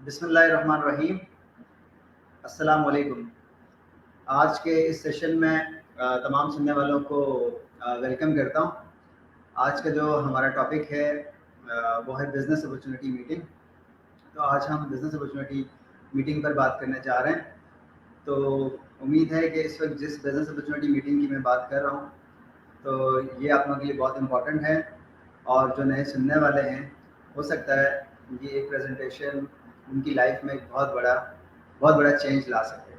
बिस्मिल्लाहिर्रहमानिर्रहीम। अस्सलाम वालेकुम। आज के इस सेशन में तमाम सुनने वालों को वेलकम करता हूँ। आज का जो हमारा टॉपिक है वो है बिज़नेस अपॉर्चुनिटी मीटिंग। तो आज हम बिज़नेस अपॉर्चुनिटी मीटिंग पर बात करने जा रहे हैं। तो उम्मीद है कि इस वक्त जिस बिज़नेस अपॉर्चुनिटी मीटिंग की मैं बात कर रहा हूँ तो ये आप लोगों के लिए बहुत इम्पोर्टेंट है, और जो नए सुनने वाले हैं हो सकता है ये एक प्रेजेंटेशन उनकी लाइफ में एक बहुत बड़ा चेंज ला सके।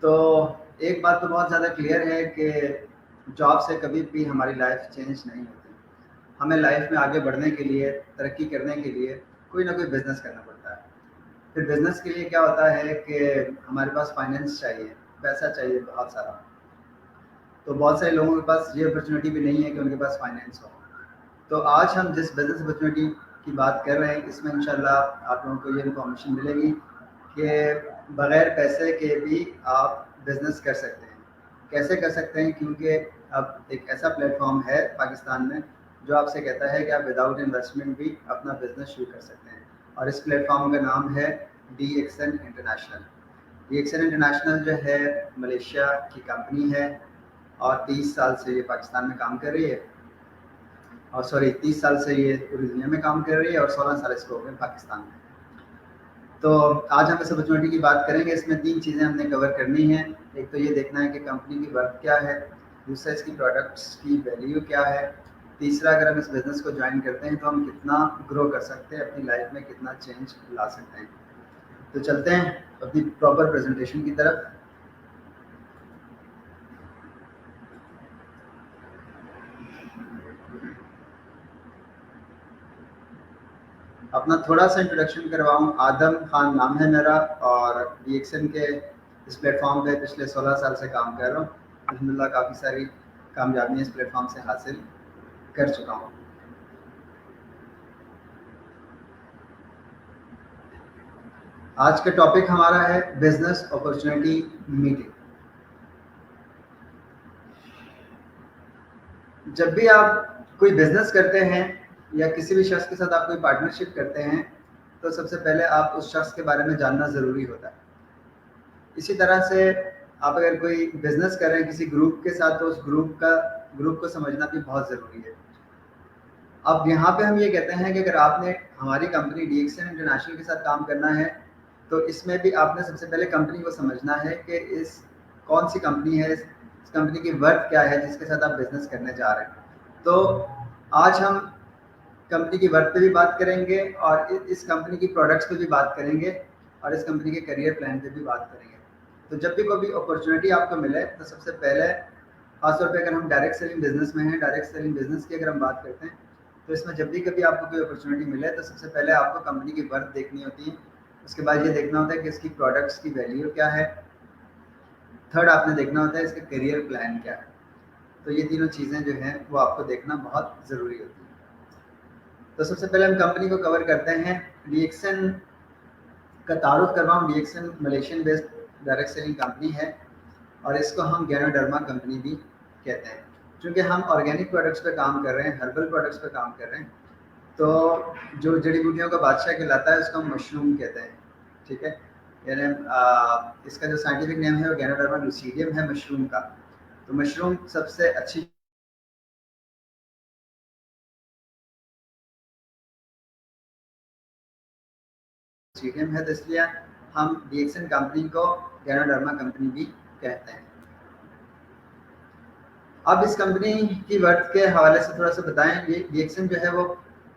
तो एक बात तो बहुत ज़्यादा क्लियर है कि जॉब से कभी भी हमारी लाइफ चेंज नहीं होती। हमें लाइफ में आगे बढ़ने के लिए, तरक्की करने के लिए कोई ना कोई बिज़नेस करना पड़ता है। फिर बिज़नेस के लिए क्या होता है कि हमारे पास फाइनेंस चाहिए, पैसा चाहिए बहुत सारा। तो बहुत सारे लोगों के पास ये अपॉर्चुनिटी भी नहीं है कि उनके पास फाइनेंस हो। तो आज हम जिस बिज़नेस अपॉर्चुनिटी की बात कर रहे हैं इसमें इंशाल्लाह आप लोगों को ये इन्फॉर्मेशन मिलेगी कि बग़ैर पैसे के भी आप बिज़नेस कर सकते हैं। कैसे कर सकते हैं? क्योंकि अब एक ऐसा प्लेटफॉर्म है पाकिस्तान में जो आपसे कहता है कि आप विदाउट इन्वेस्टमेंट भी अपना बिज़नेस शुरू कर सकते हैं, और इस प्लेटफॉर्म का नाम है DXN इंटरनेशनल। DXN इंटरनेशनल जो है मलेशिया की कंपनी है और 30 साल से ये पाकिस्तान में काम कर रही है, और 30 साल से ये पूरी दुनिया में काम कर रही है और 16 साल इसको हो गए पाकिस्तान में। तो आज हम इस अपॉर्चुनिटी की बात करेंगे। इसमें 3 चीज़ें हमने कवर करनी है। एक तो ये देखना है कि कंपनी की वर्थ क्या है, दूसरा इसकी प्रोडक्ट्स की वैल्यू क्या है, तीसरा अगर हम इस बिज़नेस को ज्वाइन करते हैं तो हम कितना ग्रो कर सकते हैं, अपनी लाइफ में कितना चेंज ला सकते हैं। तो चलते हैं अपनी प्रॉपर प्रेजेंटेशन की तरफ। अपना थोड़ा सा इंट्रोडक्शन करवाऊँ। आदम खान नाम है मेरा, और DXN के इस प्लेटफॉर्म पे पिछले 16 साल से काम कर रहा हूँ। अल्हम्दुलिल्लाह काफ़ी सारी कामयाबियाँ इस प्लेटफॉर्म से हासिल कर चुका हूँ। आज का टॉपिक हमारा है बिजनेस अपॉर्चुनिटी मीटिंग। जब भी आप कोई बिजनेस करते हैं या किसी भी शख्स के साथ आप कोई पार्टनरशिप करते हैं तो सबसे पहले आप उस शख्स के बारे में जानना ज़रूरी होता है। इसी तरह से आप अगर कोई बिजनेस कर रहे हैं किसी ग्रुप के साथ तो उस ग्रुप को समझना भी बहुत ज़रूरी है। अब यहाँ पे हम ये कहते हैं कि अगर आपने हमारी कंपनी DXN इंटरनेशनल के साथ काम करना है तो इसमें भी आपने सबसे पहले कंपनी को समझना है कि इस कौन सी कंपनी है, इस कंपनी की वर्थ क्या है जिसके साथ आप बिजनेस करने जा रहे हैं। तो आज हम कंपनी की वर्थ पे भी बात करेंगे और इस कंपनी की प्रोडक्ट्स पे भी बात करेंगे और इस कंपनी के करियर प्लान पे भी बात करेंगे। तो जब भी कोई अपॉर्चुनिटी आपको मिले तो सबसे पहले खासतौर पे अगर हम डायरेक्ट सेलिंग बिजनेस में हैं, डायरेक्ट सेलिंग बिजनेस की अगर हम बात करते हैं तो इसमें जब भी कभी आपको कोई अपॉर्चुनिटी मिले तो सबसे पहले आपको कंपनी की वर्थ देखनी होती है। उसके बाद ये देखना होता है कि इसकी प्रोडक्ट्स की वैल्यू क्या है। थर्ड आपने देखना होता है इसका करियर प्लान क्या है। तो ये तीनों चीज़ें जो हैं वो आपको देखना बहुत ज़रूरी होती है। तो सबसे पहले हम कंपनी को कवर करते हैं। DXN का तारुफ करवाऊँ। DXN Malaysian based direct selling company है और इसको हम गैनोडर्मा कंपनी भी कहते हैं, क्योंकि हम ऑर्गेनिक प्रोडक्ट्स पे काम कर रहे हैं, हर्बल प्रोडक्ट्स पे काम कर रहे हैं। तो जो जड़ी बूटियों का बादशाह कहलाता है उसको हम मशरूम कहते हैं, ठीक है। यानी इसका जो साइंटिफिक नेम है वो गैनोडर्मा लुसीडियम है मशरूम का। तो मशरूम सबसे अच्छी लुसीडियम है, तो इसलिए हम DXN कंपनी को गैनोडर्मा कंपनी भी कहते हैं। अब इस कंपनी की वर्थ के हवाले से थोड़ा सा बताएं। ये DXN जो है वो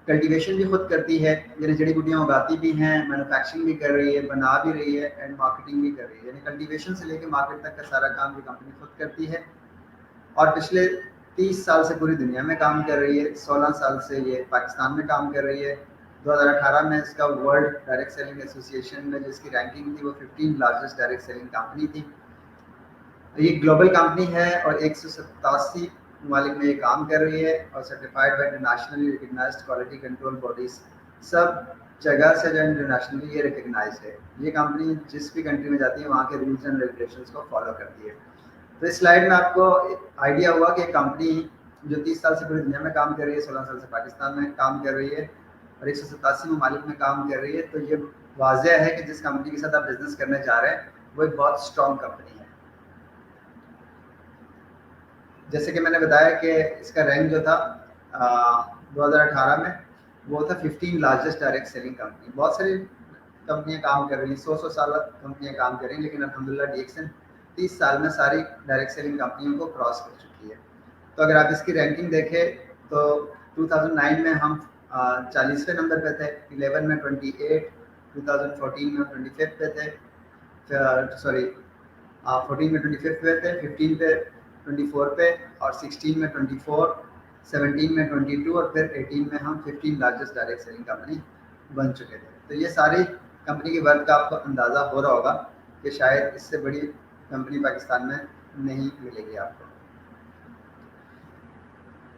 कल्टीवेशन भी खुद करती है, यानी जड़ी बूटियाँ उगाती भी हैं, मैन्युफैक्चरिंग भी कर रही है, बना भी रही है एंड मार्केटिंग भी कर रही है। यानी कल्टीवेशन से लेकर मार्केट तक का सारा काम ये कंपनी खुद करती है और पिछले 30 साल से पूरी दुनिया में काम कर रही है। 16 साल से ये पाकिस्तान में काम कर रही है। 2018 में इसका वर्ल्ड डायरेक्ट सेलिंग एसोसिएशन में जिसकी रैंकिंग थी वो 15 लार्जेस्ट डायरेक्ट सेलिंग कंपनी थी। ये ग्लोबल कंपनी है और 187 ममालिक में ये काम कर रही है और certified by internationally recognised quality control bodies, सब जगह से जो इंटरनेशनली ये रिकग्नाइज है। ये कंपनी जिस भी कंट्री में जाती है वहाँ के रूल्स एंड रेगुलेशंस को फॉलो करती है। तो इस स्लाइड में आपको आइडिया हुआ कि कंपनी जो 30 साल से पूरी दुनिया में काम कर रही है, 16 साल से पाकिस्तान में काम कर रही है और 187 ममालिक में काम कर रही है। तो ये वाज़ेह है कि जिस कंपनी के साथ आप बिजनेस करने जा रहे हैं वो एक बहुत स्ट्रॉन्ग कंपनी है। जैसे कि मैंने बताया कि इसका रैंक जो था 2018 में वो था 15 लार्जेस्ट डायरेक्ट सेलिंग कंपनी। बहुत सारी कंपनियां काम कर रही हैं, 100 साल कंपनियां काम कर रही हैं, लेकिन अल्हम्दुलिल्लाह डीएक्सन 30 साल में सारी डायरेक्ट सेलिंग कंपनियों को क्रॉस कर चुकी है। तो अगर आप इसकी रैंकिंग देखें तो 2009 में हम 40वें नंबर पे थे, 11 में 28, 2014 में 25 पे थे, सॉरी 14 में 25 पे थे, 15 पे 24 पे, और 16 में 24, 17 में 22, और फिर 18 में हम 15 लार्जेस्ट डायरेक्ट सेलिंग कंपनी बन चुके थे। तो ये सारी कंपनी की वर्थ का आपको अंदाज़ा हो रहा होगा कि शायद इससे बड़ी कंपनी पाकिस्तान में नहीं मिलेगी आपको।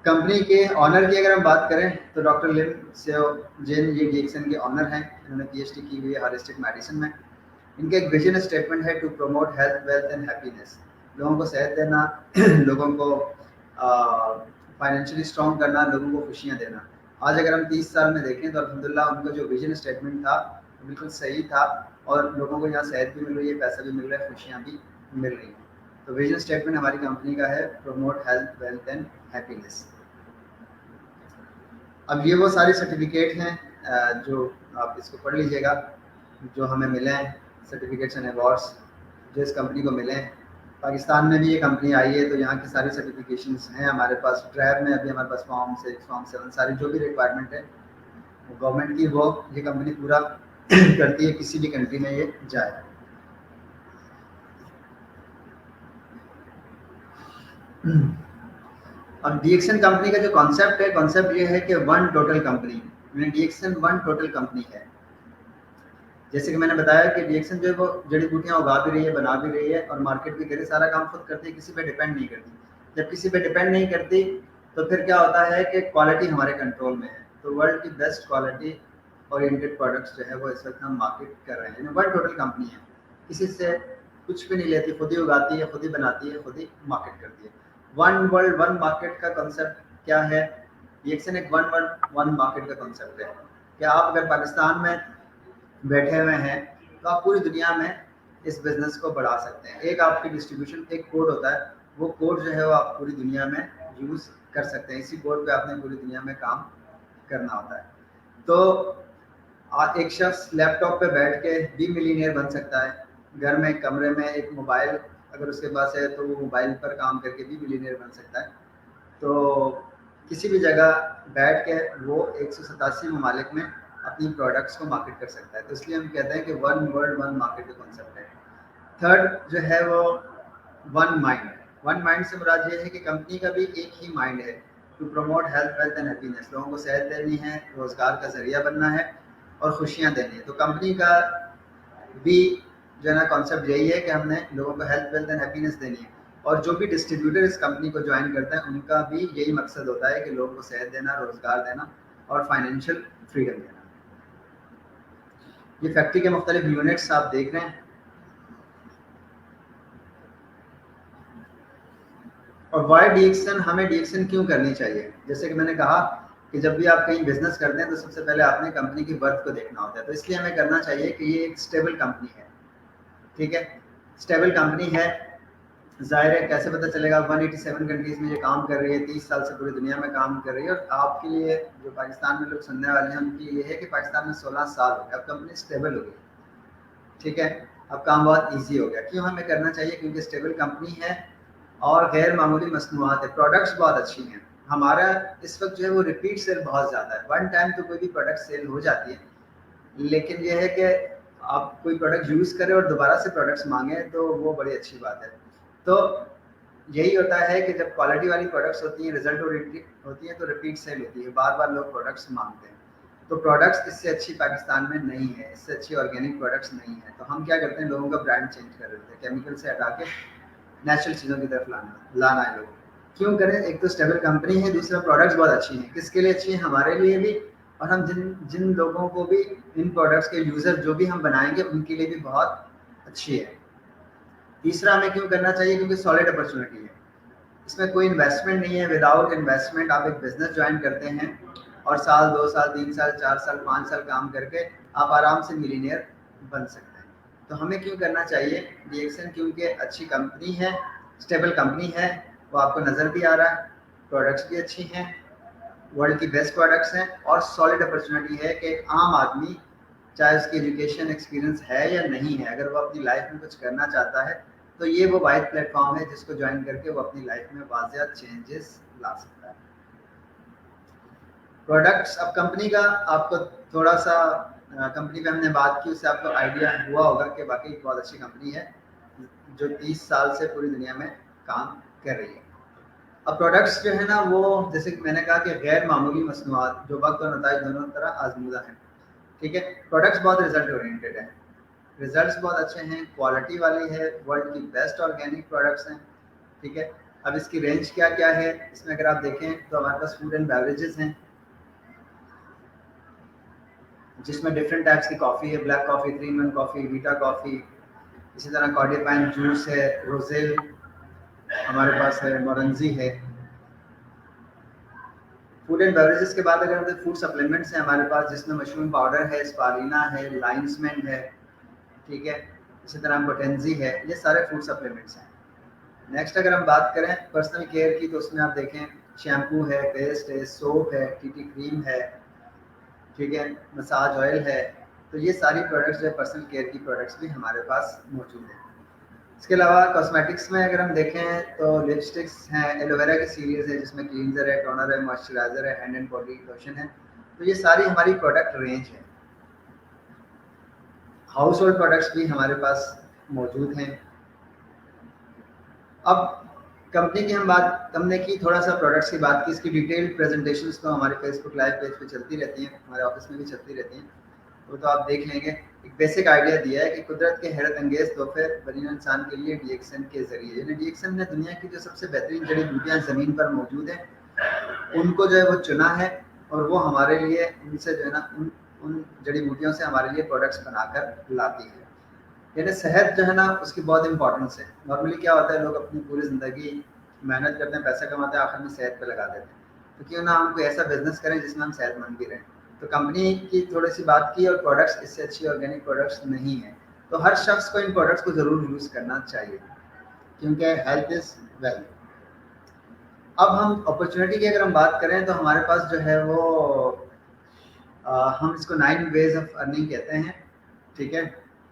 कंपनी के ऑनर की अगर हम बात करें तो डॉक्टर लिम सेओ जेन ये डीएक्सन के ऑनर हैं। इन्होंने पीएचडी की हुई है हॉलिस्टिक मेडिसिन में। इनका एक विजन स्टेटमेंट है to promote health, wealth and happiness. लोगों को सेहत देना, लोगों को फाइनेंशियली स्ट्रॉन्ग करना, लोगों को खुशियाँ देना। आज अगर हम 30 साल में देखें तो अल्हम्दुलिल्लाह उनका जो विजन स्टेटमेंट था वो बिल्कुल सही था, और लोगों को यहाँ सेहत भी मिल रही है, पैसा भी मिल रहा है, खुशियाँ भी मिल रही हैं। तो विजन स्टेटमेंट हमारी कंपनी का है promote health, wealth and happiness. अब ये वो सारे सर्टिफिकेट हैं जो आप इसको पढ़ लीजिएगा, जो हमें मिले हैं, सर्टिफिकेट्स एंड अवार्ड्स जो इस कंपनी को मिले हैं। पाकिस्तान में भी ये कंपनी आई है तो यहाँ की सारी सर्टिफिकेशंस हैं हमारे पास। ड्राइव में अभी हमारे पास फॉर्म 6, फॉर्म 7 सारी जो भी रिक्वायरमेंट है वो गवर्नमेंट की, वो ये कंपनी पूरा करती है किसी भी कंट्री में ये जाए। अब डीएक्सन कंपनी का जो कॉन्सेप्ट है, कॉन्सेप्ट ये है कि वन टोटल कंपनी, डीएक्सन वन टोटल कंपनी है। जैसे कि मैंने बताया कि डीएक्सन जो है वो जड़ी बूटियाँ उगा भी रही है, बना भी रही है, और मार्केट भी करे, सारा काम खुद करती है, किसी पे डिपेंड नहीं करती। जब किसी पे डिपेंड नहीं करती तो फिर क्या होता है कि क्वालिटी हमारे कंट्रोल में है। तो वर्ल्ड की बेस्ट क्वालिटी ओरिएंटेड प्रोडक्ट्स जो है वो इस वक्त हम मार्केट कर रहे हैं। वन टोटल कंपनी है, किसी से कुछ भी नहीं लेती, खुद ही उगाती है, खुद ही बनाती है, खुद ही मार्केट करती है। वन वर्ल्ड वन मार्केट का कॉन्सेप्ट क्या है? डीएक्सन एक वन वर्ल्ड वन मार्केट का कॉन्सेप्ट है कि आप अगर पाकिस्तान में बैठे हुए हैं तो आप पूरी दुनिया में इस बिज़नेस को बढ़ा सकते हैं। एक आपकी डिस्ट्रीब्यूशन, एक कोड होता है, वो कोड जो है वो आप पूरी दुनिया में यूज़ कर सकते हैं। इसी कोड पे आपने पूरी दुनिया में काम करना होता है। तो आज एक शख्स लैपटॉप पे बैठ के भी मिलीनियर बन सकता है। घर में कमरे में एक मोबाइल अगर उसके पास है तो वो मोबाइल पर काम करके भी मिलीनियर बन सकता है। तो किसी भी जगह बैठ के वो 187 ममालिक में अपनी प्रोडक्ट्स को मार्केट कर सकता है। तो इसलिए हम कहते हैं कि वन वर्ल्ड वन मार्केट का कॉन्सेप्ट है। थर्ड जो है वो वन माइंड। वन माइंड से मुराद ये है कि कंपनी का भी एक ही माइंड है, to promote health, wealth and happiness. लोगों को सेहत देनी है, रोज़गार का जरिया बनना है और खुशियाँ देनी है। तो कंपनी का भी जो है ना कॉन्सेप्ट यही है कि हमने लोगों को हेल्थ, वेल्थ एंड हैप्पीनेस देनी है। और जो भी डिस्ट्रीब्यूटर इस कंपनी को ज्वाइन करता है उनका भी यही मकसद होता है कि लोगों को सेहत देना, रोज़गार देना और फाइनेंशियल फ्रीडम देना। ये फैक्ट्री के मुख्तलिफ यूनिट्स आप देख रहे हैं। और वाई डीएक्सन, हमें डीएक्सन क्यों करनी चाहिए? जैसे कि मैंने कहा कि जब भी आप कहीं बिजनेस करते हैं तो सबसे पहले आपने कंपनी की वर्थ को देखना होता है। तो इसलिए हमें करना चाहिए कि ये एक स्टेबल कंपनी है। ठीक है, स्टेबल कंपनी है। जाहिर है कैसे पता चलेगा? 187 कंट्रीज में ये काम कर रही है, 30 साल से पूरी दुनिया में काम कर रही है। और आपके लिए जो पाकिस्तान में लोग सुनने वाले हैं उनके लिए है कि पाकिस्तान में 16 साल हो गए, अब कंपनी स्टेबल हो गई। ठीक है, अब काम बहुत ईजी हो गया। क्यों हमें करना चाहिए? क्योंकि स्टेबल कंपनी है और गैर मामूली मसनूआत है, प्रोडक्ट्स बहुत अच्छी हैं। हमारा इस वक्त जो है वो रिपीट सेल बहुत ज़्यादा है। वन टाइम तो कोई भी प्रोडक्ट सेल हो जाती है, लेकिन यह है कि आप कोई प्रोडक्ट यूज़ करें और दोबारा से प्रोडक्ट्स मांगें तो वो बड़ी अच्छी बात है। तो यही होता है कि जब क्वालिटी वाली प्रोडक्ट्स होती हैं, रिजल्ट ओरिएंटेड होती हैं, तो रिपीट सेल होती है, बार बार लोग प्रोडक्ट्स मांगते हैं। तो प्रोडक्ट्स इससे अच्छी पाकिस्तान में नहीं है, इससे अच्छी ऑर्गेनिक प्रोडक्ट्स नहीं है। तो हम क्या करते हैं, लोगों का ब्रांड चेंज कर देते हैं, केमिकल से हटा के नेचुरल चीज़ों की तरफ लाना है लोग। क्यों करें? एक तो स्टेबल कंपनी है, दूसरा प्रोडक्ट्स बहुत अच्छी हैं। किसके लिए अच्छी हैं? हमारे लिए भी, और हम जिन लोगों को भी इन प्रोडक्ट्स के यूज़र जो भी हम बनाएंगे उनके लिए भी बहुत अच्छी है। तीसरा हमें क्यों करना चाहिए? क्योंकि सॉलिड अपॉर्चुनिटी है, इसमें कोई इन्वेस्टमेंट नहीं है। विदाउट इन्वेस्टमेंट आप एक बिजनेस ज्वाइन करते हैं और साल, 2 साल, 3 साल, 4 साल, 5 साल काम करके आप आराम से मिलीनियर बन सकते हैं। तो हमें क्यों करना चाहिए DXN? क्योंकि अच्छी कंपनी है, स्टेबल कंपनी है, वो आपको नज़र भी आ रहा है, प्रोडक्ट्स भी अच्छी हैं, वर्ल्ड की बेस्ट प्रोडक्ट्स हैं, और सॉलिड अपॉर्चुनिटी है कि आम आदमी चाहे उसकी एजुकेशन एक्सपीरियंस है या नहीं है, अगर वो अपनी लाइफ में कुछ करना चाहता है तो ये वो वाइड प्लेटफॉर्म है जिसको ज्वाइन करके वो अपनी लाइफ में वाज़िया चेंजेस ला सकता है। प्रोडक्ट्स, अब कंपनी का आपको थोड़ा सा कंपनी पे हमने बात की, उससे आपको आइडिया हुआ होगा कि वाकई बहुत अच्छी कंपनी है जो 30 साल से पूरी दुनिया में काम कर रही है। अब प्रोडक्ट्स जो है ना, वो जैसे कि मैंने कहा कि गैर मामूली मसनूआत जो वक्त और नताइज दोनों तरह आजमूदा हैं। ठीक है, प्रोडक्ट्स बहुत रिजल्ट ओरिएंटेड है, रिजल्ट्स बहुत अच्छे हैं, क्वालिटी वाली है, वर्ल्ड की बेस्ट ऑर्गेनिक प्रोडक्ट्स हैं। ठीक है, अब इसकी रेंज क्या क्या है, इसमें अगर आप देखें तो हमारे पास फूड एंड बेवरेजेस हैं जिसमें डिफरेंट टाइप्स की कॉफ़ी है, black coffee, 3-in-1 coffee, Vita coffee, इसी तरह कार्डियोपाइन जूस है, रोजेल हमारे पास है, मोरंजी है। फूड एंड बेवरेजेस के बाद अगर हम फूड सप्लीमेंट्स हैं हमारे पास, जिसमें मशरूम पाउडर है, स्पालिना है, लाइन्समैन है, ठीक है, इसी तरह पोटेंजी है, ये सारे फूड सप्लीमेंट्स हैं। नेक्स्ट अगर हम बात करें पर्सनल केयर की, तो उसमें आप देखें शैम्पू है, पेस्ट है, सोप है, टीटी क्रीम है, ठीक है, मसाज ऑयल है। तो ये सारी प्रोडक्ट्स जो है पर्सनल केयर की प्रोडक्ट्स भी हमारे पास मौजूद हैं। इसके अलावा कॉस्मेटिक्स में अगर हम देखें तो लिपस्टिक्स हैं, एलोवेरा की सीरीज़ है जिसमें क्लींजर है, टोनर है, मॉइस्चराइजर है, हैंड एंड बॉडी लोशन है। तो ये सारी हमारी प्रोडक्ट रेंज है। हाउस होल्ड प्रोडक्ट्स भी हमारे पास मौजूद हैं। अब कंपनी की हम बात, हमने की थोड़ा सा प्रोडक्ट्स की बात की, इसकी डिटेल्ड प्रेजेंटेशंस तो हमारे फेसबुक लाइव पेज पे चलती रहती हैं, हमारे ऑफिस में भी चलती रहती हैं, वो तो आप देख लेंगे। एक बेसिक आइडिया दिया है कि कुदरत के हैरत अंगेज तोहफे बनीन इंसान के लिए DXN के जरिए, यानी DXN ने दुनिया की जो सबसे बेहतरीन जड़ी बूटियाँ ज़मीन पर मौजूद हैं उनको जो है वो चुना है, और वो हमारे लिए उनसे जो है ना उन जड़ी बूटियों से हमारे लिए प्रोडक्ट्स बनाकर लाती है। यानी सेहत जो है ना उसकी बहुत इंपॉर्टेंस है। नॉर्मली क्या होता है, लोग अपनी पूरी ज़िंदगी मेहनत करते हैं, पैसा कमाते हैं, आखिर में सेहत पे लगा देते हैं। तो क्यों ना हम कोई ऐसा बिजनेस करें जिसमें हम सेहतमंद भी रहें। तो कंपनी की थोड़ी सी बात की, और प्रोडक्ट्स इससे अच्छी ऑर्गेनिक प्रोडक्ट्स नहीं है, तो हर शख्स को इन प्रोडक्ट्स को ज़रूर यूज़ करना चाहिए क्योंकि हेल्थ इज़ वेल्थ। अब हम अपॉर्चुनिटी की अगर हम बात करें तो हमारे पास जो है वो हम इसको 9 वेज ऑफ अर्निंग कहते हैं। ठीक है,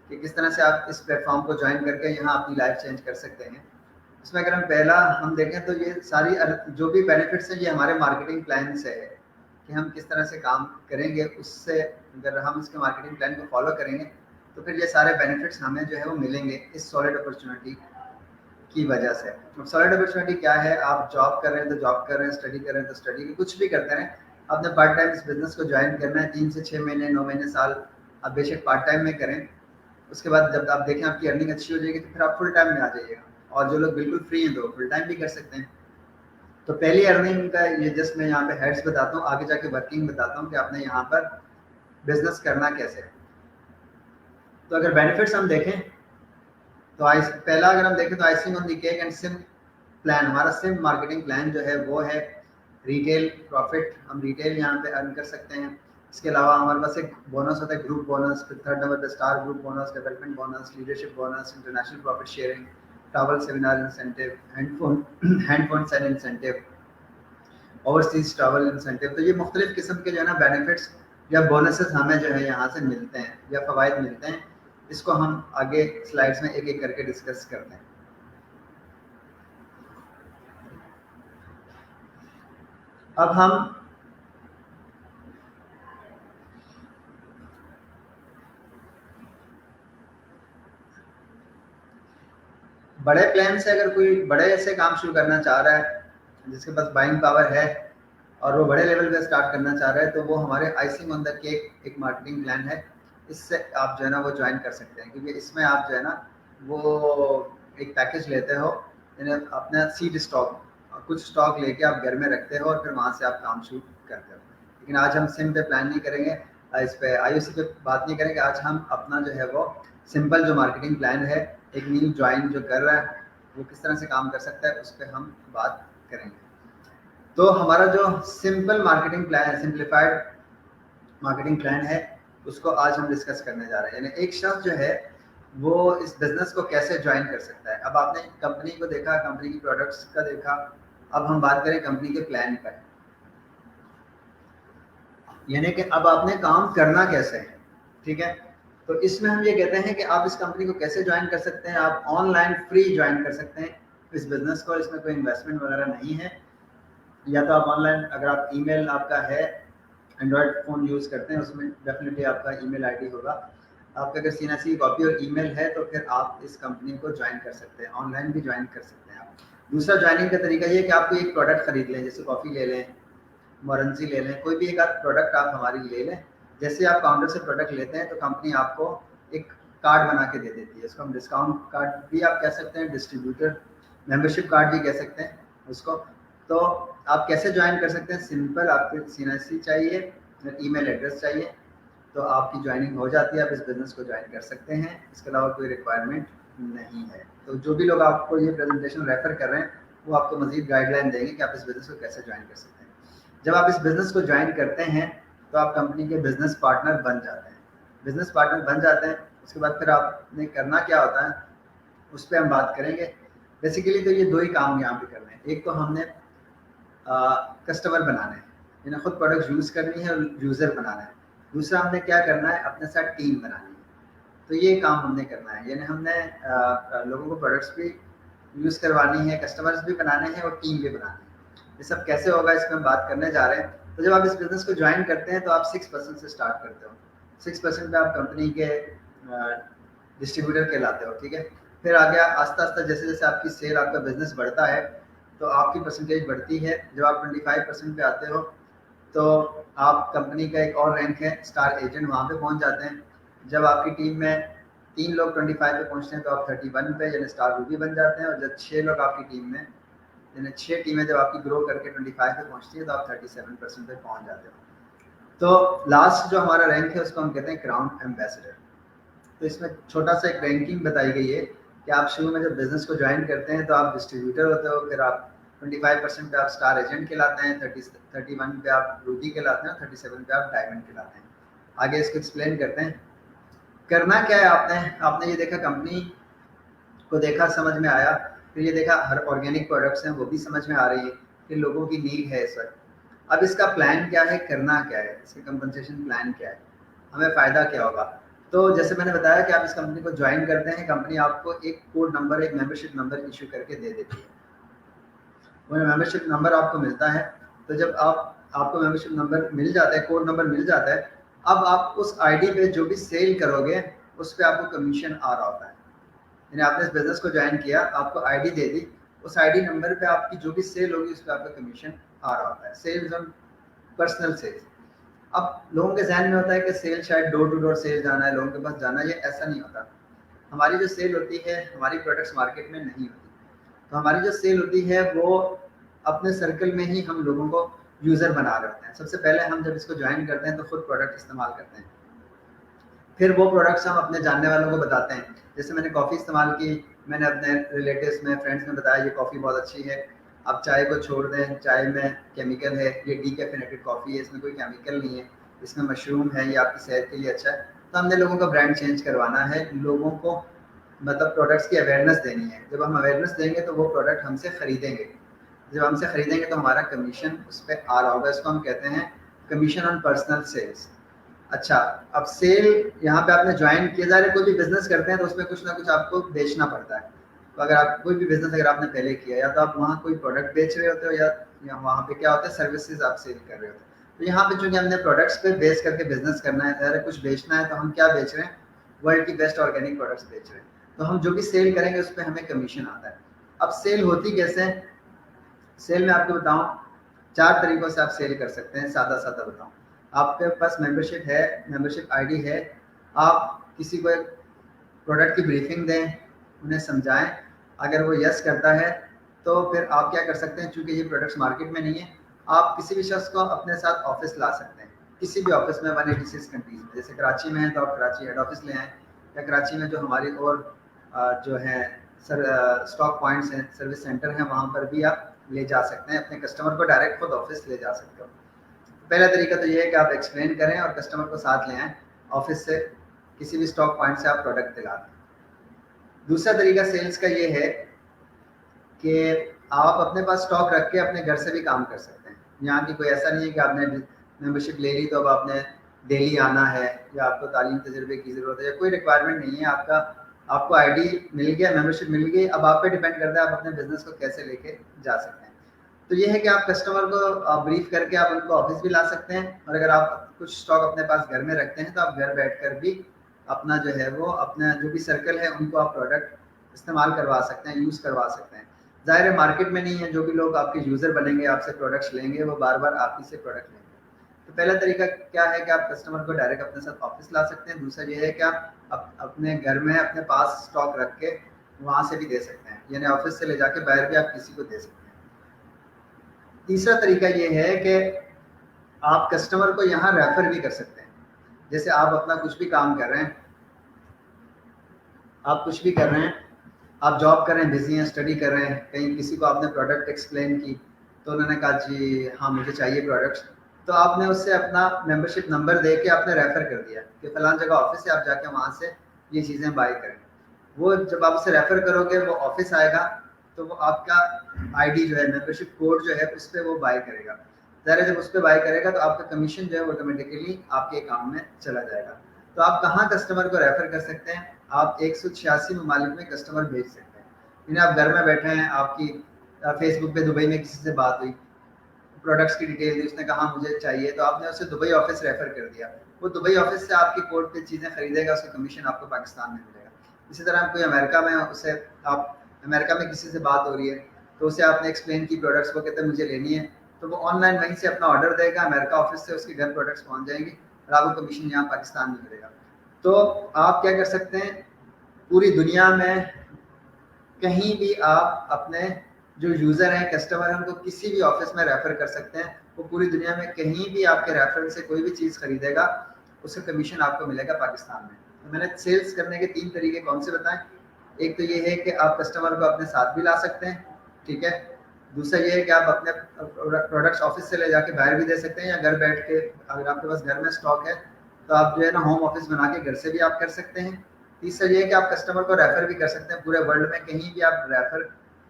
कि किस तरह से आप इस प्लेटफॉर्म को ज्वाइन करके यहाँ अपनी लाइफ चेंज कर सकते हैं। इसमें अगर हम पहला हम देखें तो ये सारी जो भी बेनिफिट्स हैं ये हमारे मार्केटिंग प्लान से है कि हम किस तरह से काम करेंगे, उससे अगर हम इसके मार्केटिंग प्लान को फॉलो करेंगे तो फिर ये सारे बेनिफिट्स हमें जो है वो मिलेंगे इस सॉलिड अपॉर्चुनिटी की वजह से। अब सॉलिड अपॉर्चुनिटी क्या है, आप जॉब कर रहे हैं तो जॉब कर रहे हैं, स्टडी कर रहे हैं तो स्टडी, कुछ भी करते रहें, आपने पार्ट टाइम इस बिजनेस को ज्वाइन करना है। 3 से 6 महीने, 9 महीने, साल आप बेशक पार्ट टाइम में करें, उसके बाद जब आप देखें आपकी अर्निंग अच्छी हो जाएगी तो फिर आप फुल टाइम में आ जाइएगा, और जो लोग बिल्कुल फ्री हैं तो फुल टाइम भी कर सकते हैं। तो पहली अर्निंग का ये जस्ट मैं यहाँ पे हेड्स बताता हूँ, आगे जाके वर्किंग बताता हूँ कि आपने यहाँ पर बिजनेस करना कैसे। तो अगर बेनिफिट्स हम देखें तो पहला अगर हम देखें तो icing on the cake and SIM plan, हमारा सिम मार्केटिंग प्लान जो है वो है रिटेल प्रॉफिट, हम रिटेल यहाँ पे अर्न कर सकते हैं। इसके अलावा हमारे पास एक बोनस होता है, ग्रुप बोनस, फिर थर्ड नंबर पे star group bonus, development bonus, leadership bonus, international profit sharing, travel seminar incentive, hand sale incentive, overseas travel incentive. तो ये मुख्तलिफ किस्म के जो है ना बेनिफिट्स या बोनसेस हमें जो है यहाँ से मिलते हैं या फ़वाइद मिलते हैं। इसको हम आगे स्लाइड्स में एक एक करके डिस्कस करते हैं। अब हम बड़े प्लान से, अगर कोई बड़े ऐसे काम शुरू करना चाह रहा है जिसके पास बाइंग पावर है और वो बड़े लेवल पे स्टार्ट करना चाह रहा है, तो वो हमारे आइसिंग ऑन द केक एक मार्केटिंग प्लान है, इससे आप जो है ना वो ज्वाइन कर सकते हैं। क्योंकि इसमें आप जो है ना वो एक पैकेज लेते हो, अपना सीड स्टॉक, कुछ स्टॉक लेके आप घर में रखते हो और फिर वहाँ से आप काम शुरू करते हो। लेकिन आज हम सिम पे प्लान नहीं करेंगे, इस पे IOC पे बात नहीं करेंगे। आज हम अपना जो है वो सिंपल जो मार्केटिंग प्लान है, एक न्यू ज्वाइन जो कर रहा है वो किस तरह से काम कर सकता है, उस पर हम बात करेंगे। तो हमारा जो सिंपल मार्केटिंग प्लान है, सिंप्लीफाइड मार्केटिंग प्लान है, उसको आज हम डिस्कस करने जा रहे हैं। यानी एक शख्स जो है वो इस बिजनेस को कैसे ज्वाइन कर सकता है। अब आपने कंपनी को देखा, कंपनी की प्रोडक्ट्स का देखा, अब हम बात करें कंपनी के प्लान पर, यानी कि अब आपने काम करना कैसे है, ठीक है। तो इसमें हम ये कहते हैं कि आप इस कंपनी को कैसे ज्वाइन कर सकते हैं। आप ऑनलाइन फ्री ज्वाइन कर सकते हैं इस बिजनेस को, इसमें कोई इन्वेस्टमेंट वगैरह नहीं है। या तो आप ऑनलाइन, अगर आप ईमेल आपका है, एंड्रॉयड फ़ोन यूज़ करते हैं, उसमें डेफिनेटली आपका ईमेल आईडी होगा। आपका अगर सीएनसी की कॉपी और ईमेल है तो फिर आप इस कंपनी को ज्वाइन कर सकते हैं, ऑनलाइन भी ज्वाइन कर सकते हैं आप। दूसरा ज्वाइनिंग का तरीका ये है कि आप कोई एक प्रोडक्ट खरीद लें, जैसे कॉफ़ी ले लें, मोरंसी ले लें, कोई भी एक आध प्रोडक्ट आप हमारी ले लें। जैसे आप काउंटर से प्रोडक्ट लेते हैं तो कंपनी आपको एक कार्ड बना के दे देती है, उसको हम डिस्काउंट कार्ड भी आप कह सकते हैं, डिस्ट्रीब्यूटर मेंबरशिप कार्ड भी कह सकते हैं उसको। तो आप कैसे ज्वाइन कर सकते हैं, सिंपल, आपको सीएनसी चाहिए, ईमेल एड्रेस चाहिए, तो आपकी ज्वाइनिंग हो जाती है, आप इस बिज़नेस को ज्वाइन कर सकते हैं। इसके अलावा कोई रिक्वायरमेंट नहीं है। तो जो भी लोग आपको ये प्रेजेंटेशन रेफर कर रहे हैं वो आपको मज़ीद गाइडलाइन देंगे कि आप इस बिज़नेस को कैसे ज्वाइन कर सकते हैं। जब आप इस बिज़नेस को ज्वाइन करते हैं तो आप कंपनी के बिज़नेस पार्टनर बन जाते हैं। बिज़नेस पार्टनर बन जाते हैं, उसके बाद फिर आपने करना क्या होता है उस पर हम बात करेंगे। बेसिकली तो ये दो ही काम यहाँ पे करने हैं। एक तो हमने कस्टमर बनाना है, यानी खुद प्रोडक्ट यूज़ करनी है और यूज़र बनाना है। दूसरा हमने क्या करना है, अपने साथ टीम बनानी है। तो ये काम हमने करना है, यानी हमने लोगों को प्रोडक्ट्स भी यूज़ करवानी है, कस्टमर्स भी बनाने हैं और टीम भी बनानी है। ये सब कैसे होगा इसमें हम बात करने जा रहे हैं। तो जब आप इस बिज़नेस को ज्वाइन करते हैं तो आप 6% से स्टार्ट करते हो। 6% पे आप कंपनी के डिस्ट्रीब्यूटर कहलाते हो, ठीक है। फिर आगे आस्ता आस्ता जैसे जैसे आपकी सेल, आपका बिजनेस बढ़ता है तो आपकी परसेंटेज बढ़ती है। जब आप 25% पे आते हो तो आप कंपनी का एक और रैंक है स्टार एजेंट, वहाँ पे पहुँच जाते हैं। जब आपकी टीम में 3 लोग 25 पे पहुँचते हैं तो आप 31 पे यानी स्टार रूबी बन जाते हैं। और जब 6 लोग आपकी टीम में, यानी 6 टीमें जब आपकी ग्रो करके 25 पे पहुँचती है तो आप 37% पे पहुँच जाते हो। तो लास्ट जो हमारा रैंक है उसको हम कहते हैं क्राउन एम्बेसडर। तो इसमें छोटा सा एक रैंकिंग बताई गई है कि आप शुरू में जब बिजनेस को ज्वाइन करते हैं तो आप डिस्ट्रीब्यूटर होते हो, फिर आप 25% पे आप स्टार एजेंट कहलाते हैं, 31 पे आप रूबी कहलाते हैं, 37 पे आप डायमंड कहलाते हैं। आगे इसको एक्सप्लेन करते हैं। करना क्या है, आपने ये देखा, कंपनी को देखा, समझ में आया। फिर ये देखा हर ऑर्गेनिक प्रोडक्ट्स हैं वो भी समझ में आ रही है कि लोगों की नीड है इस वक्त। अब इसका प्लान क्या है, करना क्या है, इसका कंपनसेशन प्लान क्या है, हमें फ़ायदा क्या होगा। तो जैसे मैंने बताया कि आप इस कंपनी को ज्वाइन करते हैं, कंपनी आपको एक कोड नंबर, एक मेंबरशिप नंबर इशू करके दे देती है। वो मेंबरशिप नंबर आपको मिलता है। तो जब आपको मेंबरशिप नंबर मिल जाता है, कोड नंबर मिल जाता है, अब आप उस आईडी पे जो भी सेल करोगे उस पर आपको कमीशन आ रहा होता है। यानी आपने इस बिज़नेस को ज्वाइन किया, आपको आईडी दे दी, उस आईडी नंबर पे आपकी जो भी सेल होगी उस पर आपका कमीशन आ रहा होता है। Sales on personal sales. अब लोगों के जहन में होता है कि सेल शायद डोर टू डोर सेल जाना है, लोगों के पास जाना है, ये ऐसा नहीं होता। हमारी जो सेल होती है, हमारी प्रोडक्ट्स मार्केट में नहीं होती। तो हमारी जो सेल होती है वो अपने सर्कल में ही हम लोगों को यूज़र बना रहे होते हैं। सबसे पहले हम जब इसको ज्वाइन करते हैं तो खुद प्रोडक्ट इस्तेमाल करते हैं, फिर वो प्रोडक्ट्स हम अपने जानने वालों को बताते हैं। जैसे मैंने कॉफ़ी इस्तेमाल की, मैंने अपने रिलेटिव्स में, फ्रेंड्स में बताया ये कॉफ़ी बहुत अच्छी है, आप चाय को छोड़ दें, चाय में केमिकल है, ये डीकैफिनेटेड कॉफ़ी है, इसमें कोई केमिकल नहीं है, इसमें मशरूम है, ये आपकी सेहत के लिए अच्छा है। तो हमने लोगों का ब्रांड चेंज करवाना है, लोगों को मतलब प्रोडक्ट्स की अवेयरनेस देनी है। जब हम अवेयरनेस देंगे तो वो प्रोडक्ट हमसे ख़रीदेंगे, जब हमसे ख़रीदेंगे तो हमारा कमीशन उस पर आ रहा होगा। इसको हम कहते हैं कमीशन ऑन पर्सनल सेल्स। अच्छा, अब सेल यहाँ पे आपने ज्वाइन किया, जा रहा है कोई भी बिजनेस करते हैं तो उसमें कुछ ना कुछ आपको बेचना पड़ता है। तो अगर आप कोई भी बिजनेस अगर आपने पहले किया, या तो आप वहाँ कोई प्रोडक्ट बेच रहे होते हो या वहाँ पे क्या होता है सर्विसेज आप सेल कर रहे होते हो। तो यहाँ पे चूंकि हमने प्रोडक्ट्स पे बेस करके बिजनेस करना है, अगर कुछ बेचना है तो हम क्या बेच रहे हैं, वर्ल्ड की बेस्ट ऑर्गेनिक प्रोडक्ट्स बेच रहे हैं। तो हम जो भी सेल करेंगे उस पर हमें कमीशन आता है। अब सेल होती कैसे, सेल में आपको बताऊँ 4 तरीक़ों से आप सेल कर सकते हैं। सादा सादा बताऊँ, आपके पास मेंबरशिप है, मेंबरशिप आईडी है, आप किसी को एक प्रोडक्ट की ब्रीफिंग दें, उन्हें समझाएं, अगर वो यस करता है तो फिर आप क्या कर सकते हैं, चूंकि ये प्रोडक्ट्स मार्केट में नहीं है, आप किसी भी शख्स को अपने साथ ऑफिस ला सकते हैं, किसी भी ऑफिस में 186 कंट्रीज में। जैसे कराची में है तो आप कराची हेड ऑफिस ले आएँ, या कराची में जो हमारी और जो है स्टॉक पॉइंट्स हैं, सर्विस सेंटर हैं, वहाँ पर भी आप ले जा सकते हैं, अपने कस्टमर को डायरेक्ट खुद ऑफिस ले जा सकते हो। पहला तरीका तो ये है कि आप एक्सप्लेन करें और कस्टमर को साथ ले आएँ ऑफिस से, किसी भी स्टॉक पॉइंट से आप प्रोडक्ट दिला दें। दूसरा तरीका सेल्स का ये है कि आप अपने पास स्टॉक रख के अपने घर से भी काम कर सकते हैं। यहाँ की कोई ऐसा नहीं है कि आपने मेंबरशिप ले ली तो अब आपने डेली आना है या आपको तालीम तजुर्बे की ज़रूरत है, या कोई रिक्वायरमेंट नहीं है। आपको आईडी मिल गया, मेंबरशिप मिल गई, अब आप पे डिपेंड करता है आप अपने बिजनेस को कैसे लेके जा सकते हैं। तो ये है कि आप कस्टमर को ब्रीफ करके आप उनको ऑफिस भी ला सकते हैं, और अगर आप कुछ स्टॉक अपने पास घर में रखते हैं तो आप घर बैठकर भी अपना जो है वो अपना जो भी सर्कल है उनको आप प्रोडक्ट इस्तेमाल करवा सकते हैं, यूज़ करवा सकते हैं। ज़ाहिर है मार्केट में नहीं है, जो भी लोग आपके यूज़र बनेंगे, आपसे प्रोडक्ट्स लेंगे, वो बार बार आप ही से प्रोडक्ट लेंगे। तो पहला तरीका क्या है कि आप कस्टमर को डायरेक्ट अपने साथ ऑफिस ला सकते हैं। दूसरा ये है कि आप अपने घर में अपने पास स्टॉक रख के वहाँ से भी दे सकते हैं, यानी ऑफिस से ले जाके बाहर भी आप किसी को दे सकते हैं। तीसरा तरीका ये है कि आप कस्टमर को यहाँ रेफर भी कर सकते हैं। जैसे आप अपना कुछ भी काम कर रहे हैं, आप जॉब कर रहे हैं, बिजी हैं, स्टडी कर रहे हैं, कहीं किसी को आपने प्रोडक्ट एक्सप्लेन की तो उन्होंने कहा जी हाँ मुझे चाहिए प्रोडक्ट्स, तो आपने उससे अपना मेंबरशिप नंबर दे के आपने रेफ़र कर दिया कि फ़लाँ जगह ऑफिस है, आप जाके वहाँ से ये चीज़ें बाय करें। वो जब आप उसे रेफ़र करोगे वो ऑफिस आएगा तो वो आपका आईडी जो है, मेंबरशिप कोड जो है, उस पर वो बाय करेगा। ज़ाहिर जब उस पर बाय करेगा तो आपका कमीशन जो है वो ऑटोमेटिकली आपके अकाउंट में चला जाएगा। तो आप कहाँ कस्टमर को रेफ़र कर सकते हैं? आप 186 ममालिक में कस्टमर भेज सकते हैं। यानी आप घर में बैठे हैं, आपकी फेसबुक पे दुबई में किसी से बात हुई, प्रोडक्ट्स की डिटेल दी, उसने कहा मुझे चाहिए, तो आपने उसे दुबई ऑफिस रेफ़र कर दिया। वो दुबई ऑफिस से आपके कोड पे चीज़ें खरीदेगा, उसका कमीशन आपको पाकिस्तान में मिलेगा। इसी तरह कोई अमेरिका में, उसे आप अमेरिका में किसी से बात हो रही है तो उसे आपने एक्सप्लेन की प्रोडक्ट्स को, कहते हैं मुझे लेनी है, तो वो ऑनलाइन वहीं से अपना ऑर्डर देगा, अमेरिका ऑफिस से उसके घर प्रोडक्ट्स पहुँच जाएंगे और आपको कमीशन यहाँ पाकिस्तान में मिलेगा। तो आप क्या कर सकते हैं, पूरी दुनिया में कहीं भी आप अपने जो यूज़र हैं, कस्टमर हैं, उनको किसी भी ऑफिस में रेफ़र कर सकते हैं। वो पूरी दुनिया में कहीं भी आपके रेफरल से कोई भी चीज़ खरीदेगा, उसका कमीशन आपको मिलेगा पाकिस्तान में। तो मैंने सेल्स करने के 3 तरीके कौन से बताएं? एक तो ये है कि आप कस्टमर को अपने साथ भी ला सकते हैं, ठीक है। दूसरा ये है कि आप अपने प्रोडक्ट्स ऑफिस से ले जाके बाहर भी दे सकते हैं, या घर बैठ के अगर आपके पास घर में स्टॉक है तो आप जो है ना होम ऑफिस बना के घर से भी आप कर सकते हैं। तीसरा ये है कि आप कस्टमर को रेफ़र भी कर सकते हैं, पूरे वर्ल्ड में कहीं भी आप रेफ़र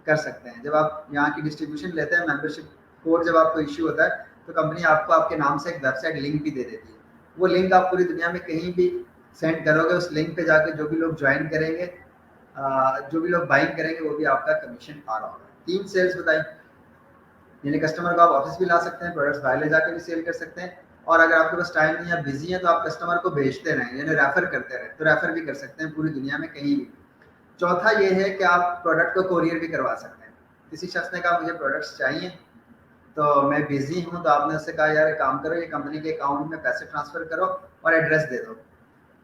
कर सकते हैं। जब आप यहाँ की डिस्ट्रीब्यूशन लेते हैं, मेंबरशिप कोड जब आपको इश्यू होता है तो कंपनी आपको आपके नाम से एक वेबसाइट लिंक भी दे देती है। वो लिंक आप पूरी दुनिया में कहीं भी सेंड करोगे, उस लिंक पे जाके जो भी लोग ज्वाइन करेंगे, जो भी लोग बाइंग करेंगे, वो भी आपका कमीशन आ रहा होगा। 3 सेल्स बताई, यानी कस्टमर को आप ऑफिस भी ला सकते हैं, प्रोडक्ट्स बाहर ले जाके भी सेल कर सकते हैं, और अगर आपके पास टाइम नहीं है, बिजी हैं, तो आप कस्टमर को भेजते रहें, यानी रेफ़र करते रहें, तो रेफ़र भी कर सकते हैं पूरी दुनिया में कहीं भी। चौथा ये है कि आप प्रोडक्ट को कोरियर भी करवा सकते हैं। किसी शख्स ने कहा मुझे प्रोडक्ट्स चाहिए, तो मैं बिजी हूँ, तो आपने उससे कहा यार एक काम करो, ये कंपनी के अकाउंट में पैसे ट्रांसफ़र करो और एड्रेस दे दो।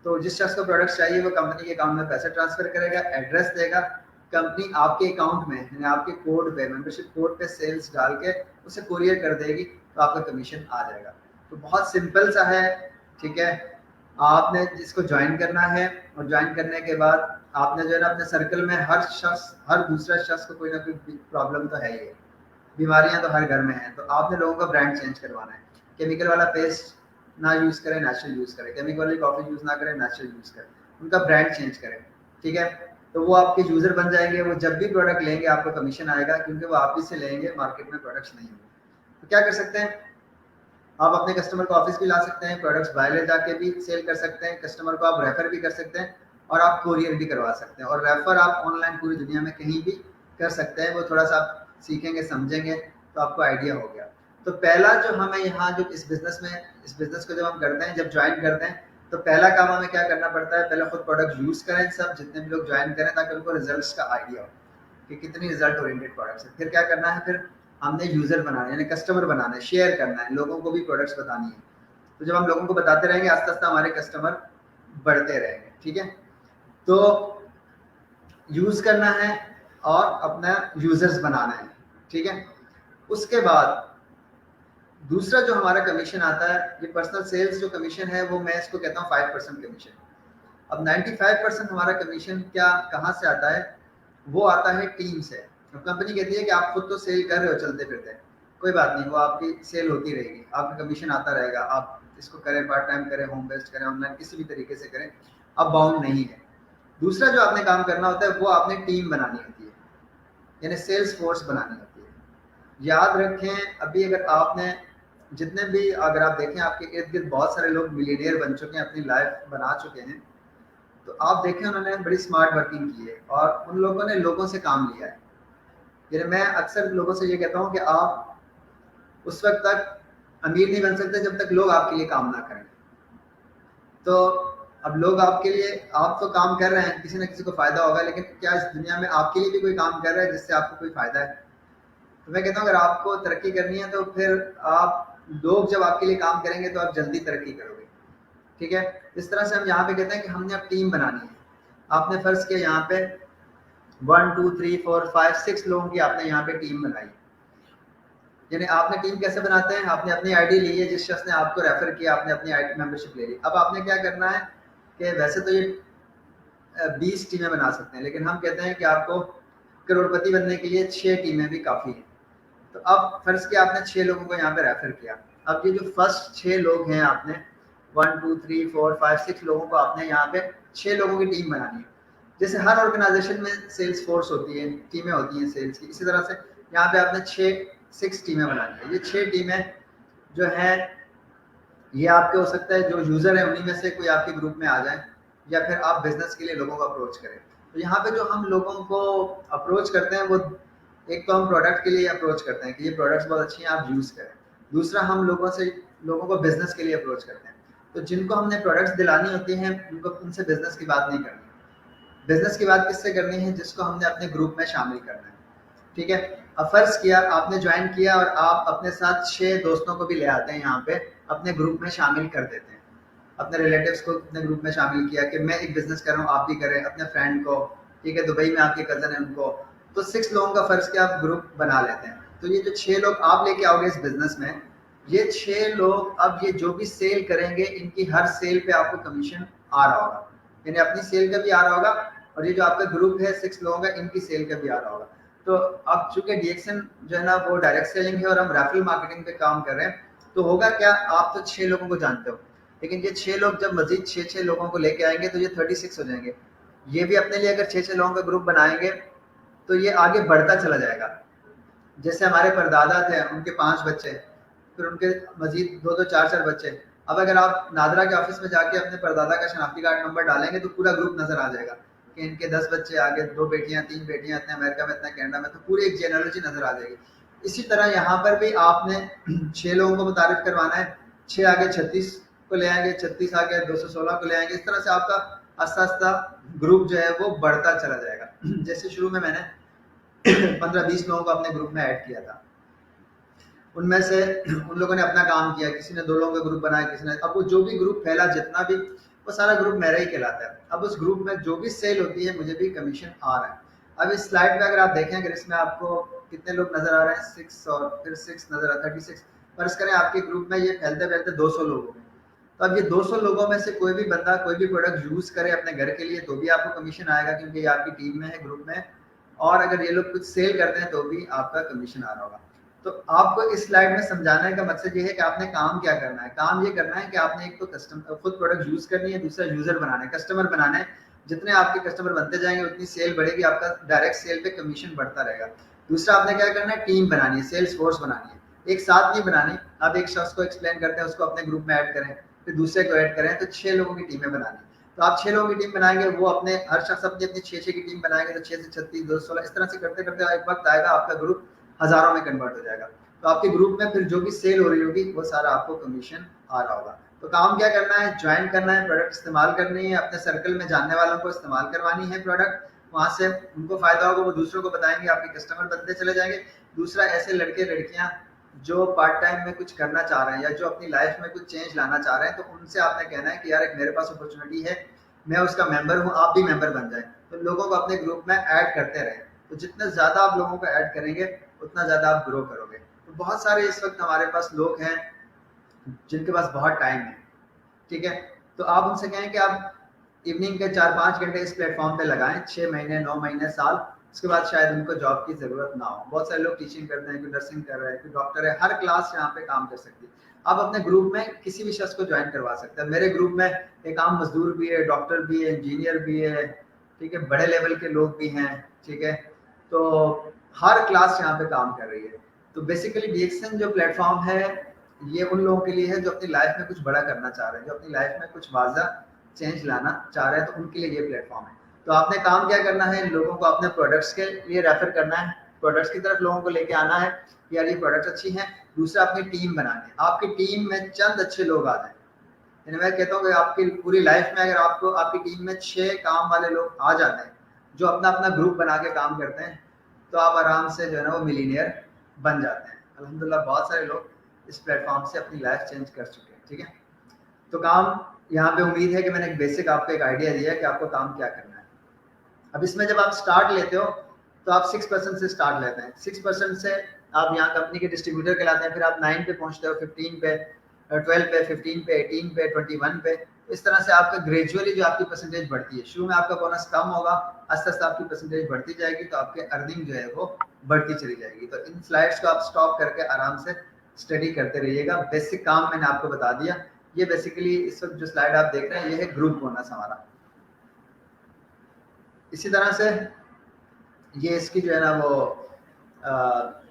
तो जिस शख्स को प्रोडक्ट्स चाहिए वो कंपनी के अकाउंट में पैसे ट्रांसफ़र करेगा, एड्रेस देगा, कंपनी आपके अकाउंट में यानी आपके कोड पे, मेंबरशिप कोड पे सेल्स डाल के उसे कोरियर कर देगी, तो आपका कमीशन आ जाएगा। तो बहुत सिंपल सा है, ठीक है। आपने जिसको ज्वाइन करना है, और ज्वाइन करने के बाद आपने जो है ना अपने सर्कल में हर दूसरा शख्स को कोई ना कोई प्रॉब्लम तो है ही है, बीमारियां तो हर घर में हैं, तो आपने लोगों का ब्रांड चेंज करवाना है। केमिकल वाला पेस्ट ना यूज़ करें, नेचुरल यूज़ करें, केमिकल वाली कॉफ़ी यूज़ ना करें, नेचुरल यूज़ करें, उनका ब्रांड चेंज करें, ठीक है। तो वो आपके यूज़र बन जाएंगे, वो जब भी प्रोडक्ट लेंगे आपको कमीशन आएगा, क्योंकि वो आप ही से लेंगे, मार्केट में प्रोडक्ट्स नहीं होंगे। तो क्या कर सकते हैं, आप अपने कस्टमर को ऑफिस भी ला सकते हैं, प्रोडक्ट्स बाहर ले जाके भी सेल कर सकते हैं, कस्टमर को आप रेफ़र भी कर सकते हैं, और आप कोरियर भी करवा सकते हैं, और रेफ़र आप ऑनलाइन पूरी दुनिया में कहीं भी कर सकते हैं। वो थोड़ा सा आप सीखेंगे, समझेंगे, तो आपको आइडिया हो गया। तो पहला जो हमें यहाँ जो इस बिज़नेस को जब हम करते हैं, जब ज्वाइन करते हैं, तो पहला काम हमें क्या करना पड़ता है, पहले खुद प्रोडक्ट यूज़ करें, सब जितने भी लोग ज्वाइन करें, ताकि उनको रिजल्ट्स का आइडिया हो कि कितनी रिजल्ट ओरिएंटेड प्रोडक्ट्स है। फिर क्या करना है, फिर हमने यूज़र बनाना है, यानी कस्टमर बनाना है, शेयर करना है, लोगों को भी प्रोडक्ट्स बतानी है। तो जब हम लोगों को बताते रहेंगे, आस्ते आस्ते हमारे कस्टमर बढ़ते रहेंगे, ठीक है। तो यूज़ करना है और अपना यूज़र्स बनाना है, ठीक है। उसके बाद दूसरा जो हमारा कमीशन आता है, ये पर्सनल सेल्स जो कमीशन है, वो मैं इसको कहता हूँ 5% कमीशन। अब 95% हमारा कमीशन कहाँ से आता है, वो आता है टीम से। अब कंपनी कहती है कि आप खुद तो सेल कर रहे हो चलते फिरते, कोई बात नहीं, वो आपकी सेल होती रहेगी, आपका कमीशन आता रहेगा, आप इसको करें, पार्ट टाइम करें, होम बेस्ड करें, ऑनलाइन किसी भी तरीके से करें, अब बाउंड नहीं है। दूसरा जो आपने काम करना होता है वो आपने टीम बनानी होती है, यानी सेल्स फोर्स बनानी होती है। याद रखें, अभी अगर आपने जितने भी, अगर आप देखें आपके इर्द गिर्द बहुत सारे लोग मिलियनियर बन चुके हैं, अपनी लाइफ बना चुके हैं, तो आप देखें उन्होंने बड़ी स्मार्ट वर्किंग की है और उन लोगों ने लोगों से काम लिया है। यानी मैं अक्सर लोगों से ये कहता हूँ कि आप उस वक्त तक अमीर नहीं बन सकते जब तक लोग आपके लिए काम ना करें। तो अब लोग आपके लिए, आप तो काम कर रहे हैं, किसी न किसी को फायदा होगा, लेकिन क्या इस दुनिया में आपके लिए भी कोई काम कर रहा है जिससे आपको कोई फायदा है? तो मैं कहता हूँ अगर आपको तरक्की करनी है तो फिर आप, लोग जब आपके लिए काम करेंगे तो आप जल्दी तरक्की करोगे। ठीक है, इस तरह से हम यहाँ पे कहते हैं कि हमने अब टीम बनानी है। आपने फर्ज किया यहाँ पे 1 2 3 4 5 6 लोगों की आपने यहाँ पे टीम बनाई। यानी आपने टीम कैसे बनाते हैं, आपने अपनी आईडी ली है, जिस शख्स ने आपको रेफर किया आपने अपनी आईडी मेंबरशिप ले ली। अब आपने क्या करना है कि वैसे तो ये 20 टीमें बना सकते हैं, लेकिन हम कहते हैं कि आपको करोड़पति बनने के लिए 6 टीमें भी काफ़ी हैं। तो अब फर्ज किया आपने 6 लोगों को यहाँ पे रेफर किया। अब ये जो फर्स्ट 6 लोग हैं, आपने 1 2 3 4 5 6 लोगों को आपने यहाँ पे 6 लोगों की टीम बनानी है। जैसे हर ऑर्गेनाइजेशन में सेल्स फोर्स होती है, टीमें होती हैं सेल्स की, इसी तरह से यहाँ पे आपने 6 टीमें बनानी है। ये 6 टीमें जो हैं, ये आपके हो सकता है जो यूज़र है उन्हीं में से कोई आपके ग्रुप में आ जाए, या फिर आप बिजनेस के लिए लोगों को अप्रोच करें। तो यहाँ पे जो हम लोगों को अप्रोच करते हैं वो, एक तो हम प्रोडक्ट के लिए अप्रोच करते हैं कि ये प्रोडक्ट्स बहुत अच्छी हैं, आप यूज़ करें। दूसरा हम लोगों को बिजनेस के लिए अप्रोच करते हैं। तो जिनको हमने प्रोडक्ट्स दिलानी होती हैं उनको, उनसे बिजनेस की बात नहीं करनी। बिजनेस की बात किससे करनी है? जिसको हमने अपने ग्रुप में शामिल करना है। ठीक है, अब फर्ज किया आपने ज्वाइन किया और आप अपने साथ 6 दोस्तों को भी ले आते हैं, यहाँ पे अपने ग्रुप में शामिल कर देते हैं। अपने रिलेटिव्स को अपने ग्रुप में शामिल किया कि मैं एक बिजनेस कर रहा हूँ, आप भी करें, अपने फ्रेंड को, ठीक है, दुबई में आपके कजन है उनको। तो 6 लोगों का फर्ज किया आप ग्रुप बना लेते हैं। तो ये जो 6 लोग आप लेके आओगे इस बिजनेस में, ये 6 लोग अब ये जो भी सेल करेंगे, इनकी हर सेल पे आपको कमीशन आ रहा होगा, यानी अपनी सेल का भी आ रहा होगा, और ये जो आपका ग्रुप है 6 लोगों का, इनकी सेल का भी आ रहा होगा। तो अब चूंकि डीएक्सन जो है ना वो डायरेक्ट सेलिंग है और हम रेफरल मार्केटिंग पे काम कर रहे हैं, तो होगा क्या, आप तो 6 लोगों को जानते हो, लेकिन ये 6 लोग जब मजीद 6 लोगों को लेके आएंगे तो ये 36 हो जाएंगे। ये भी अपने लिए अगर 6 लोगों का ग्रुप बनाएंगे तो ये आगे बढ़ता चला जाएगा। जैसे हमारे परदादा थे, उनके 5 बच्चे, फिर उनके मजीद 2 4 बच्चे। अब अगर आप नादरा के ऑफिस में जाके अपने परदादा का शनाख्ती कार्ड नंबर डालेंगे तो पूरा ग्रुप नजर आ जाएगा कि इनके 10 बच्चे आगे, 2 बेटियां, 3 बेटियां, इतने अमेरिका में, इतना कनाडा में, तो पूरी एक जेनोलॉजी नजर आ जाएगी। इसी तरह यहाँ पर भी आपने 6 लोगों को मुतारिफ करवाना है, 6 आगे 36 को ले आएंगे, 36 आगे 216 को ले आएंगे। इस तरह से आपका आस्ता आस्ता ग्रुप जो है वो बढ़ता चला जाएगा। जैसे शुरू में मैंने 15-20 लोगों को अपने ग्रुप में ऐड किया था, उनमें से उन लोगों ने अपना काम किया, किसी ने 2 लोगों का ग्रुप बनाया, किसी ने, अब वो जो भी ग्रुप फैला, जितना भी, वो सारा ग्रुप मेरा ही कहलाता है। अब उस ग्रुप में जो भी सेल होती है मुझे भी कमीशन आ रहा है। अब इस स्लाइड में अगर आप देखें, अगर इसमें आपको कितने लोग नजर आ रहे हैं, 6 और फिर 6 नजर आ 36। फर्ज करें आपके ग्रुप में ये फैलते फैलते 200 लोग हो गए। तो अब ये 200 लोगों में से कोई भी बंदा कोई भी प्रोडक्ट यूज करे अपने घर के लिए तो भी आपको कमीशन आएगा, क्योंकि ये आपकी टीम में है, ग्रुप में है। और अगर ये लोग कुछ सेल करते हैं तो भी आपका कमीशन आ रहा होगा। तो आपको इस स्लाइड में समझाने का मकसद ये है कि आपने काम क्या करना है। काम ये करना है कि आपने एक तो कस्टमर, खुद प्रोडक्ट यूज करनी है, दूसरा यूजर बनाना है, कस्टमर बनाना है। जितने आपके कस्टमर बनते जाएंगे उतनी सेल बढ़ेगी, आपका डायरेक्ट सेल पे कमीशन बढ़ता रहेगा। दूसरा आपने क्या करना है, टीम बनानी है, सेल्स फोर्स बनानी है। एक साथ नहीं बनानी, आप एक शख्स को एक्सप्लेन करते हैं, उसको अपने ग्रुप में ऐड करें, फिर दूसरे को ऐड करें, तो 6 लोगों की टीमें बनानी। तो आप 6 लोगों की टीम बनाएंगे, वो अपने हर शख्स अपनी अपनी 6 की टीम बनाएंगे, तो 6 से 36 216, इस तरह से करते करते एक वक्त आएगा आपका ग्रुप हजारों में कन्वर्ट हो जाएगा। तो आपके ग्रुप में फिर जो भी सेल हो रही होगी वो सारा आपको कमीशन आ रहा होगा। तो काम क्या करना है, ज्वाइन करना है, प्रोडक्ट इस्तेमाल करनी है, अपने सर्कल में जानने वालों को इस्तेमाल करवानी है प्रोडक्ट, वहां से उनको फायदा होगा, वो दूसरों को बताएंगे, आपके कस्टमर बनते चले जाएंगे। दूसरा, ऐसे लड़के लड़कियां जो पार्ट टाइम में कुछ करना चाह रहे हैं या जो अपनी लाइफ में कुछ चेंज लाना चाह रहे हैं, तो उनसे आपने कहना है कि यार एक मेरे पास अपॉर्चुनिटी है, मैं उसका मेंबर हूँ, आप भी मेंबर बन जाए। तो लोगों को अपने ग्रुप में ऐड करते रहें। तो जितने ज्यादा आप लोगों को ऐड करेंगे उतना ज्यादा आप ग्रो करोगे। तो बहुत सारे इस वक्त हमारे पास लोग हैं जिनके पास बहुत टाइम है, ठीक है, तो आप उनसे कहें कि आप इवनिंग के 4-5 घंटे इस प्लेटफॉर्म पे लगाएं, 6 महीने 9 महीने साल, उसके बाद शायद उनको जॉब की ज़रूरत ना हो। बहुत सारे लोग टीचिंग करते हैं, कोई नर्सिंग कर रहा है, कोई डॉक्टर है, हर क्लास यहाँ पे काम कर सकती है। आप अपने ग्रुप में किसी भी शख्स को ज्वाइन करवा सकते हैं। मेरे ग्रुप में एक आम मजदूर भी है, डॉक्टर भी है, इंजीनियर भी है, ठीक है, बड़े लेवल के लोग भी हैं, ठीक है। तो हर क्लास यहाँ पे काम कर रही है। तो बेसिकली DXN जो प्लेटफॉर्म है ये उन लोगों के लिए है जो अपनी लाइफ में कुछ बड़ा करना चाह रहे हैं, जो अपनी लाइफ में कुछ वाज़ा चेंज लाना चाह रहे हैं, तो उनके लिए ये प्लेटफॉर्म है। तो आपने काम क्या करना है, लोगों को अपने प्रोडक्ट्स के लिए रेफर करना है, प्रोडक्ट्स की तरफ लोगों को लेके आना है, यार ये प्रोडक्ट्स अच्छी हैं। दूसरा, अपनी टीम बनानी है। आपकी टीम में चंद अच्छे लोग आ जाए, मैं कहता हूँ कि आपकी पूरी लाइफ में अगर आपको आपकी टीम में 6 काम वाले लोग आ जाते हैं जो अपना अपना ग्रुप बना के काम करते हैं, तो आप आराम से जो है ना वो मिलीनियर बन जाते हैं। अल्हम्दुलिल्लाह बहुत सारे लोग इस प्लेटफॉर्म से अपनी लाइफ चेंज कर चुके हैं, ठीक है। तो काम यहाँ पे उम्मीद है कि मैंने एक बेसिक आपको एक आइडिया दिया कि आपको काम क्या करना है। अब इसमें जब आप स्टार्ट लेते हो तो आप 6% से स्टार्ट लेते हैं। 6% से आप यहाँ कंपनी के डिस्ट्रीब्यूटर के लाते हैं, फिर आप 9 पे पहुँचते हो, 15 पे, 12 पे, 15 पे, 18 पे, 21 पे। इस तरह से आपका ग्रेजुअली जो आपकी परसेंटेज बढ़ती है। शुरू में आपका बोनस कम होगा, आस्ते आस्ते आपकी परसेंटेज बढ़ती जाएगी, तो आपके अर्निंग जो है वो बढ़ती चली जाएगी। तो इन स्लाइड्स को आप स्टॉप करके आराम से स्टडी करते रहिएगा। बेसिक काम मैंने आपको बता दिया। ये बेसिकली इस वक्त जो स्लाइड आप देख रहे हैं ये है ग्रुप बोनस हमारा। इसी तरह से ये इसकी जो है ना वो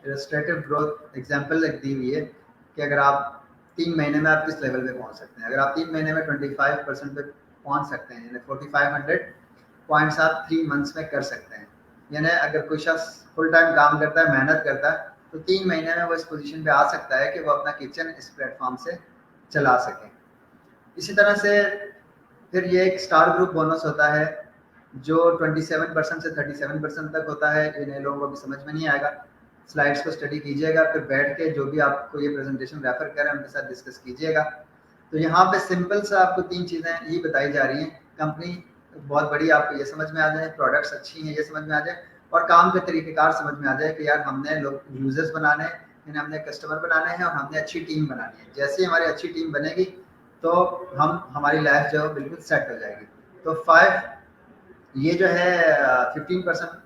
इलस्ट्रेटिव ग्रोथ एग्जांपल दी हुई है कि अगर आप 3 महीने में आप किस लेवल पे पहुंच सकते हैं। अगर आप 3 महीने में 25% पे पहुंच सकते हैं, यानी 4500 पॉइंट्स आप 3 मंथ्स में कर सकते हैं। यानी अगर कोई शख्स फुल टाइम काम करता है, मेहनत करता है, तो 3 महीने में वो इस पोजीशन पे आ सकता है कि वो अपना किचन इस प्लेटफॉर्म से चला सके। इसी तरह से फिर ये एक स्टार ग्रुप बोनस होता है जो 27% से 37% तक होता है। ये नए लोगों को भी समझ में नहीं आएगा, स्लाइड्स को स्टडी कीजिएगा, फिर बैठ के जो भी आपको ये प्रेजेंटेशन रेफर करें उनके साथ डिस्कस कीजिएगा। तो यहाँ पे सिंपल सा आपको 3 चीज़ें ये बताई जा रही हैं। कंपनी बहुत बड़ी आपको ये समझ में आ जाए, प्रोडक्ट्स अच्छी हैं ये समझ में आ जाए, और काम के तरीक़ेकार समझ में आ जाए कि यार हमने लोग यूजर्स बनाने हैं, इन्हें हमने कस्टमर बनाने हैं और हमने अच्छी टीम बनानी है। जैसे हमारी अच्छी टीम बनेगी तो हमारी लाइफ जो है बिल्कुल सेट हो जाएगी। तो 5 ये जो है 15%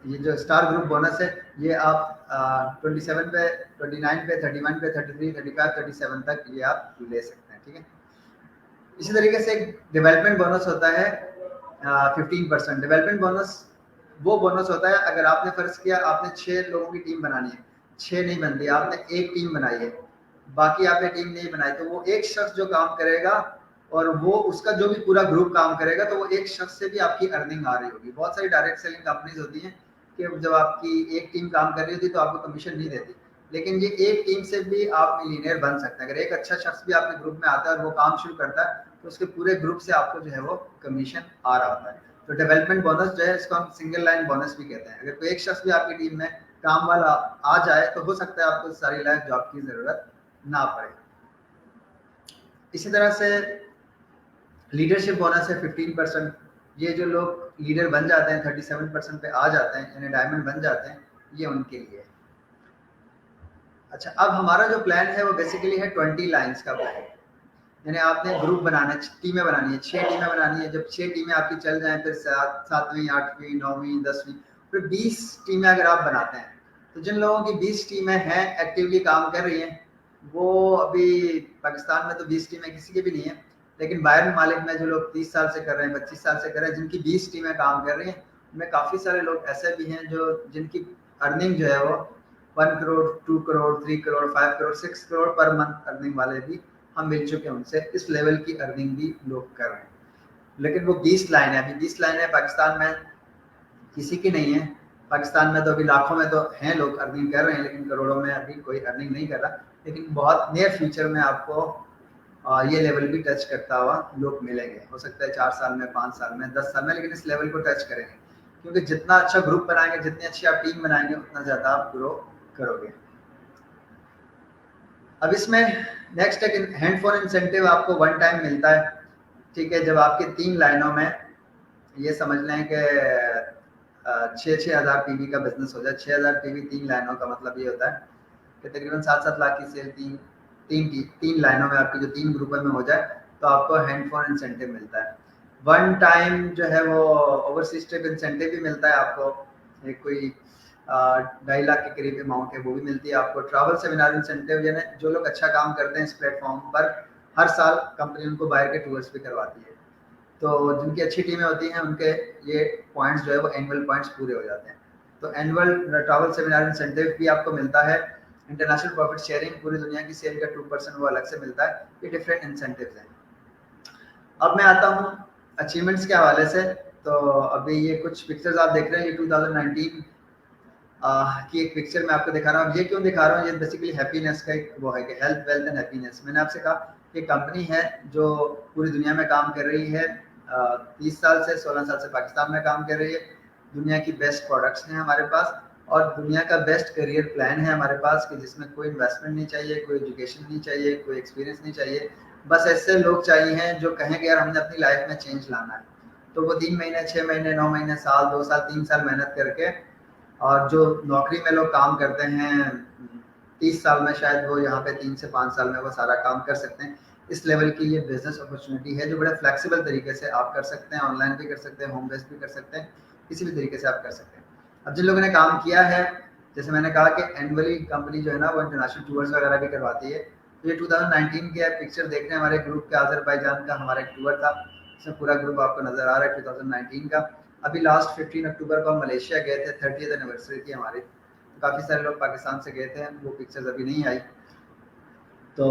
ये जो स्टार ग्रुप बोनस है ये आप 27 पे, 29 पे, 31 पे, 33, 35, 37 तक ये आप ले सकते हैं, ठीक है। इसी तरीके से एक डेवलपमेंट बोनस होता है 15%। डेवलपमेंट बोनस वो बोनस होता है अगर आपने फर्ज किया आपने 6 लोगों की टीम बनानी है, 6 नहीं बनती, आपने एक टीम बनाई है, बाकी आपने टीम नहीं बनाई, तो वो एक शख्स जो काम करेगा और वो उसका जो भी पूरा ग्रुप काम करेगा, तो वो एक शख्स से भी आपकी अर्निंग आ रही होगी। बहुत सारी डायरेक्ट सेलिंग कंपनीज होती हैं कि जब आपकी एक टीम काम कर रही होती है तो आपको कमीशन नहीं देती, लेकिन ये एक टीम से भी आप मिलीनियर बन सकते हैं। अगर एक अच्छा शख्स भी आपके ग्रुप में आता है और वो काम शुरू करता है तो उसके पूरे ग्रुप से आपको जो है वो कमीशन आ रहा होता है। तो डेवलपमेंट बोनस जो है इसको हम सिंगल लाइन बोनस भी कहते हैं। अगर कोई एक शख्स भी आपकी टीम में काम वाला आ जाए तो हो सकता है आपको सारी लाइफ जॉब की ज़रूरत ना पड़े। इसी तरह से लीडरशिप बोनस है 15%। ये जो लोग लीडर बन जाते हैं 37% पे आ जाते हैं, यानी डायमंड बन जाते हैं, ये उनके लिए। अच्छा, अब हमारा जो प्लान है वो बेसिकली है 20 लाइन्स का प्लान। यानी आपने ग्रुप बनाना है, टीमें बनानी है, 6 टीमें बनानी है। जब 6 टीमें आपकी चल जाएं, फिर 7वीं, 8वीं, 9वीं, 10वीं, फिर 20 टीमें अगर आप बनाते हैं, तो जिन लोगों की 20 टीमें हैं एक्टिवली काम कर रही हैं, वो अभी पाकिस्तान में तो 20 टीमें किसी की भी नहीं है, लेकिन बाहर ममालिक में जो लोग 30 साल से कर रहे हैं, 25 साल से कर रहे हैं, जिनकी 20 टीमें काम कर रही हैं, उनमें काफ़ी सारे लोग ऐसे भी हैं जो जिनकी अर्निंग जो है वो 1 crore, 2 crore, 3 crore, 5 crore, 6 crore per month earning वाले भी हम मिल चुके हैं उनसे। इस लेवल की अर्निंग भी लोग कर रहे हैं, लेकिन वो 20 लाइन है। अभी 20 लाइन है पाकिस्तान में किसी की नहीं है। पाकिस्तान में तो अभी लाखों में तो हैं लोग अर्निंग कर रहे हैं, लेकिन करोड़ों में अभी कोई अर्निंग नहीं कर रहा। लेकिन बहुत नियर फ्यूचर में आपको ये लेवल भी टच करता हुआ लोग मिलेंगे। हो सकता है 4 साल में, 5 साल में, 10 साल में, लेकिन इस लेवल को टच करेंगे, क्योंकि जितना अच्छा ग्रुप बनाएंगे, जितनी अच्छी आप टीम बनाएंगे, उतना ज़्यादा आप ग्रो करोगे। अब इसमें नेक्स्ट एक हैंड फोन इंसेंटिव आपको 1 टाइम मिलता है, ठीक है। जब आपके 3 लाइनों में ये समझ लें कि 6-6 हज़ार पीवी का बिजनेस हो जाए। 6 हज़ार पीवी 3 लाइनों का मतलब ये होता है कि तकरीबन 7-7 लाख की सेल तीन लाइनों में आपकी जो 3 ग्रुपों में हो जाए, तो आपको हैंड फोन इंसेंटिव मिलता है। वन टाइम जो है वो ओवरसीज ट्रिप इंसेंटिव भी मिलता है आपको, एक कोई 2.5 लाख के करीब अमाउंट है वो भी मिलती है आपको। ट्रैवल सेमिनार इंसेंटिव यानी जो लोग अच्छा काम करते हैं इस प्लेटफॉर्म पर, हर साल कंपनी उनको बाहर के टूर्स भी करवाती है। तो जिनकी अच्छी टीमें होती हैं उनके ये पॉइंट्स जो है वो एनुअल पॉइंट्स पूरे हो जाते हैं। तो एनुअल ट्रैवल सेमिनार इंसेंटिव भी आपको मिलता है। इंटरनेशनल प्रॉफिट शेयरिंग, पूरी दुनिया की सेल का 2% वो अलग से मिलता है। ये डिफरेंट इंसेंटिव्स हैं। अब मैं आता हूँ अचीवमेंट्स के हवाले से। तो अभी ये कुछ पिक्चर्स आप देख रहे हैं, ये 2019 की एक पिक्चर मैं आपको दिखा रहा हूँ। ये क्यों दिखा रहा हूँ, ये बेसिकली हैप्पीनेस का एक वो है कि हेल्थ वेल्थ एंड हैप्पीनेस। मैंने आपसे कहा कि कंपनी है जो पूरी दुनिया में काम कर रही है, 30 साल से 16 साल से पाकिस्तान में काम कर रही है। दुनिया की बेस्ट प्रोडक्ट्स हैं हमारे पास, और दुनिया का बेस्ट करियर प्लान है हमारे पास कि जिसमें कोई इन्वेस्टमेंट नहीं चाहिए, कोई एजुकेशन नहीं चाहिए, कोई एक्सपीरियंस नहीं चाहिए। बस ऐसे लोग चाहिए हैं जो कहें कि यार हमने अपनी लाइफ में चेंज लाना है। तो वो 3 महीने, 6 महीने, 9 महीने, साल, 2 साल, 3 साल मेहनत करके, और जो नौकरी में लोग काम करते हैं 30 साल में, शायद वो यहाँ पे 3 से 5 साल में वो सारा काम कर सकते हैं। इस लेवल की ये बिजनेस अपॉर्चुनिटी है जो बड़े फ्लेक्सिबल तरीके से आप कर सकते हैं, ऑनलाइन भी कर सकते हैं, होम बेस्ड भी कर सकते हैं, किसी भी तरीके से आप कर सकते हैं। अब जिन लोगों ने काम किया है, जैसे मैंने कहा कि एनुअली कंपनी जो है ना वो इंटरनेशनल टूर्स वगैरह भी करवाती है। तो ये 2019 के पिक्चर देख रहे हैं हमारे ग्रुप के, आज़रबाईजान का हमारा एक टूर था, इसमें पूरा ग्रुप आपको नजर आ रहा है 2019 का। अभी लास्ट 15 अक्टूबर को हम मलेशिया गए थे, 30th एनिवर्सरी थी हमारी। तो काफ़ी सारे लोग पाकिस्तान से गए थे, वो पिक्चर्स अभी नहीं आई। तो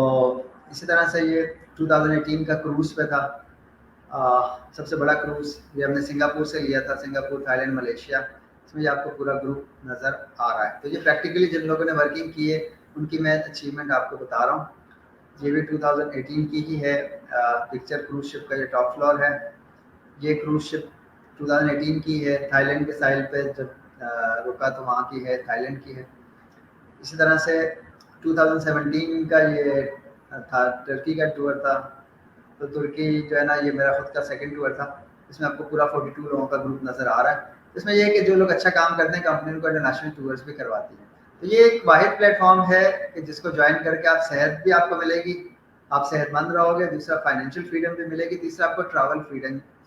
इसी तरह से ये 2018 का क्रूज़ पे था। सबसे बड़ा क्रूज़ ये हमने सिंगापुर से लिया था, सिंगापुर, थाईलैंड, मलेशिया। इसमें ये आपको पूरा ग्रुप नज़र आ रहा है। तो ये प्रैक्टिकली जिन लोगों ने वर्किंग की है उनकी मैं अचीवमेंट आपको बता रहा हूँ। ये भी 2018 की ही है पिक्चर। क्रूज शिप का ये टॉप फ्लोर है। ये क्रूज शिप 2018 की है, थाईलैंड के साहिल पे जब रुका तो वहाँ की है, थाईलैंड की है। इसी तरह से 2017 का ये था, टर्की का टूर था। तो तुर्की जो है ना, ये मेरा खुद का सेकंड टूर था। इसमें आपको पूरा 42 लोगों का ग्रुप नज़र आ रहा है। इसमें यह है कि जो लोग अच्छा काम करते हैं कंपनी उनको इंटरनेशनल टूर्स भी करवाती है। तो ये एक वाहिद प्लेटफॉर्म है कि जिसको ज्वाइन करके आप सेहत भी आपको मिलेगी, आप सेहतमंद रहोगे, दूसरा फाइनेंशियल फ्रीडम भी मिलेगी, तीसरा आपको ट्रैवल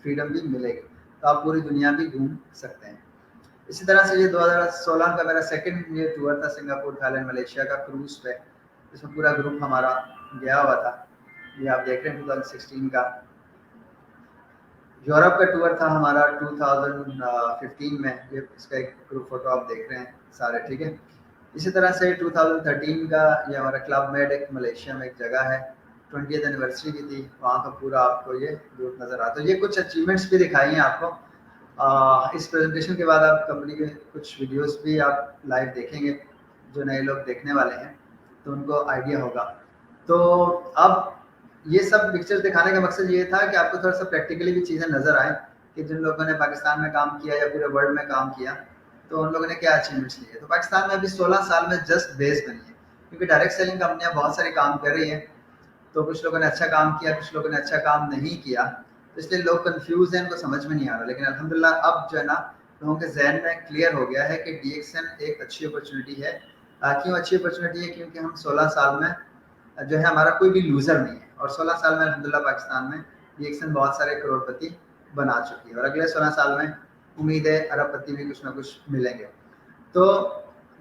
फ्रीडम भी मिलेगी। तो आप पूरी दुनिया भी घूम सकते हैं। इसी तरह से ये 2016 का मेरा सेकंड ये टूर था, सिंगापुर, थाईलैंड, मलेशिया का क्रूज पे। इसमें पूरा ग्रुप हमारा गया हुआ था। ये आप देख रहे हैं 2016 का। यूरोप का टूर था हमारा 2015 में। ये इसका एक ग्रुप फोटो आप देख रहे हैं सारे, ठीक है। इसी तरह से 2013 का ये हमारा क्लब मेड एक मलेशिया में एक जगह है, 20th एनिवर्सरी की थी, वहाँ का पूरा आपको ये ग्रुप नज़र आता है। ये कुछ अचीवमेंट्स भी दिखाई हैं आपको। इस प्रेजेंटेशन के बाद आप कंपनी के कुछ वीडियोस भी आप लाइव देखेंगे, जो नए लोग देखने वाले हैं तो उनको आइडिया होगा। तो अब ये सब पिक्चर्स दिखाने का मकसद ये था कि आपको थोड़ा सा प्रैक्टिकली भी चीज़ें नज़र आए कि जिन लोगों ने पाकिस्तान में काम किया या पूरे वर्ल्ड में काम किया तो उन लोगों ने क्या अचीवमेंट्स लिए। तो पाकिस्तान में अभी 16 साल में जस्ट बेस बनी है, क्योंकि डायरेक्ट सेलिंग कंपनियां बहुत सारी काम कर रही हैं। तो कुछ लोगों ने अच्छा काम किया, कुछ लोगों ने अच्छा काम नहीं किया, तो इसलिए लोग कंफ्यूज हैं, उनको समझ में नहीं आ रहा। लेकिन अल्हम्दुलिल्लाह अब जो है ना लोगों के जहन में क्लियर हो गया है कि DXN एक अच्छी अपॉर्चुनिटी है। क्यों अच्छी अपॉर्चुनिटी है? क्योंकि हम 16 साल में जो है हमारा कोई भी लूज़र नहीं है, और 16 साल में अल्हम्दुलिल्लाह पाकिस्तान में DXN बहुत सारे करोड़पति बना चुकी है, और अगले 16 साल में उम्मीद है अरबपति भी कुछ ना कुछ मिलेंगे। तो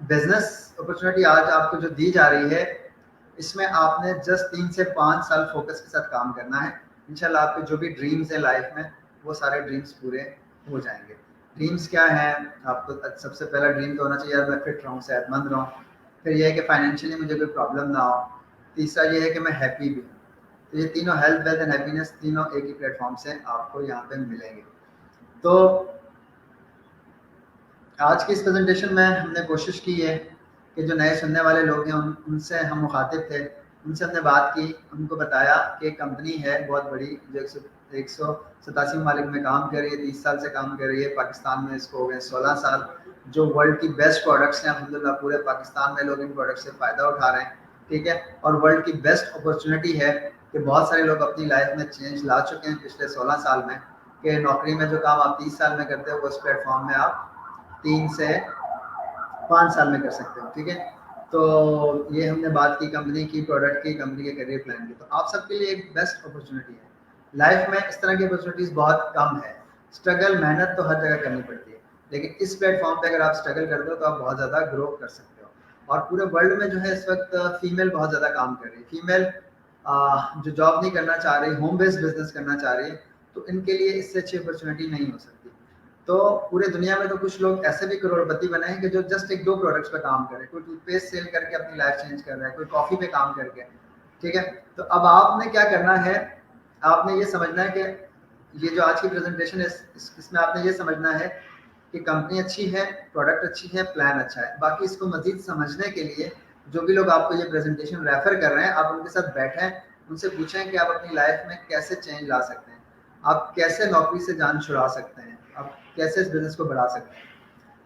बिजनेस अपॉर्चुनिटी आज आपको जो दी जा रही है, इसमें आपने जस्ट 3 से 5 साल फोकस के साथ काम करना है। इंशाल्लाह आपके जो भी ड्रीम्स हैं लाइफ में, वो सारे ड्रीम्स पूरे हो जाएंगे। ड्रीम्स क्या हैं? आपको सबसे पहला ड्रीम तो होना चाहिए यार मैं फिट रहूँ, सेहतमंद रहूँ। फिर यह है कि फाइनेंशियली मुझे कोई प्रॉब्लम ना हो। तीसरा ये है कि मैं हैप्पी भी हूँ। तो ये तीनों, हेल्थ, वेल्थ एंड हैप्पीनेस, तीनों एक ही प्लेटफॉर्म से आपको यहाँ पे मिलेंगे। तो आज की इस प्रेजेंटेशन में हमने कोशिश की है कि जो नए सुनने वाले लोग हैं उनसे हम मुखातिब थे, उनसे हमने बात की, उनको बताया कि कंपनी है बहुत बड़ी जो 187 ममालिक में काम कर रही है, 30 साल से काम कर रही है। पाकिस्तान में इसको हो गए 16 साल। जो वर्ल्ड की बेस्ट प्रोडक्ट्स हैं, अल्हम्दुलिल्लाह पूरे पाकिस्तान में लोग इन प्रोडक्ट से फ़ायदा उठा रहे हैं, ठीक है। और वर्ल्ड की बेस्ट अपॉर्चुनिटी है कि बहुत सारे लोग अपनी लाइफ में चेंज ला चुके हैं पिछले 16 साल में, कि नौकरी में जो काम आप 30 साल में करते हो वो इस प्लेटफॉर्म में आप 3 से 5 साल में कर सकते हो, ठीक है। तो ये हमने बात की कंपनी की, प्रोडक्ट की, कंपनी के करियर प्लान की। तो आप सबके लिए एक बेस्ट अपॉर्चुनिटी है। लाइफ में इस तरह की अपॉर्चुनिटीज़ बहुत कम है। स्ट्रगल मेहनत तो हर जगह करनी पड़ती है, लेकिन इस प्लेटफॉर्म पे अगर आप स्ट्रगल करते हो तो आप बहुत ज़्यादा ग्रो कर सकते हो। और पूरे वर्ल्ड में जो है इस वक्त फीमेल बहुत ज़्यादा काम कर रही है। फीमेल जो जॉब नहीं करना चाह रही, होम बेस्ड बिजनेस करना चाह रही है, तो इनके लिए इससे अच्छी अपॉर्चुनिटी नहीं हो सकती। तो पूरे दुनिया में तो कुछ लोग ऐसे भी करोड़पति बने हैं कि जो जस्ट एक दो प्रोडक्ट्स पे काम कर रहे हैं। कोई टूथपेस्ट सेल करके अपनी लाइफ चेंज कर रहा है, कोई कॉफ़ी पे काम करके। ठीक है, तो अब आपने क्या करना है, आपने ये समझना है कि ये जो आज की प्रेजेंटेशन है इसमें आपने ये समझना है कि कंपनी अच्छी है, प्रोडक्ट अच्छी है, प्लान अच्छा है। बाकी इसको मजीद समझने के लिए जो भी लोग आपको ये प्रेजेंटेशन रेफर कर रहे हैं, आप उनके साथ बैठें, उनसे पूछें कि आप अपनी लाइफ में कैसे चेंज ला सकते हैं, आप कैसे नौकरी से जान छुड़ा सकते हैं, आप कैसे इस बिज़नेस को बढ़ा सकते हैं।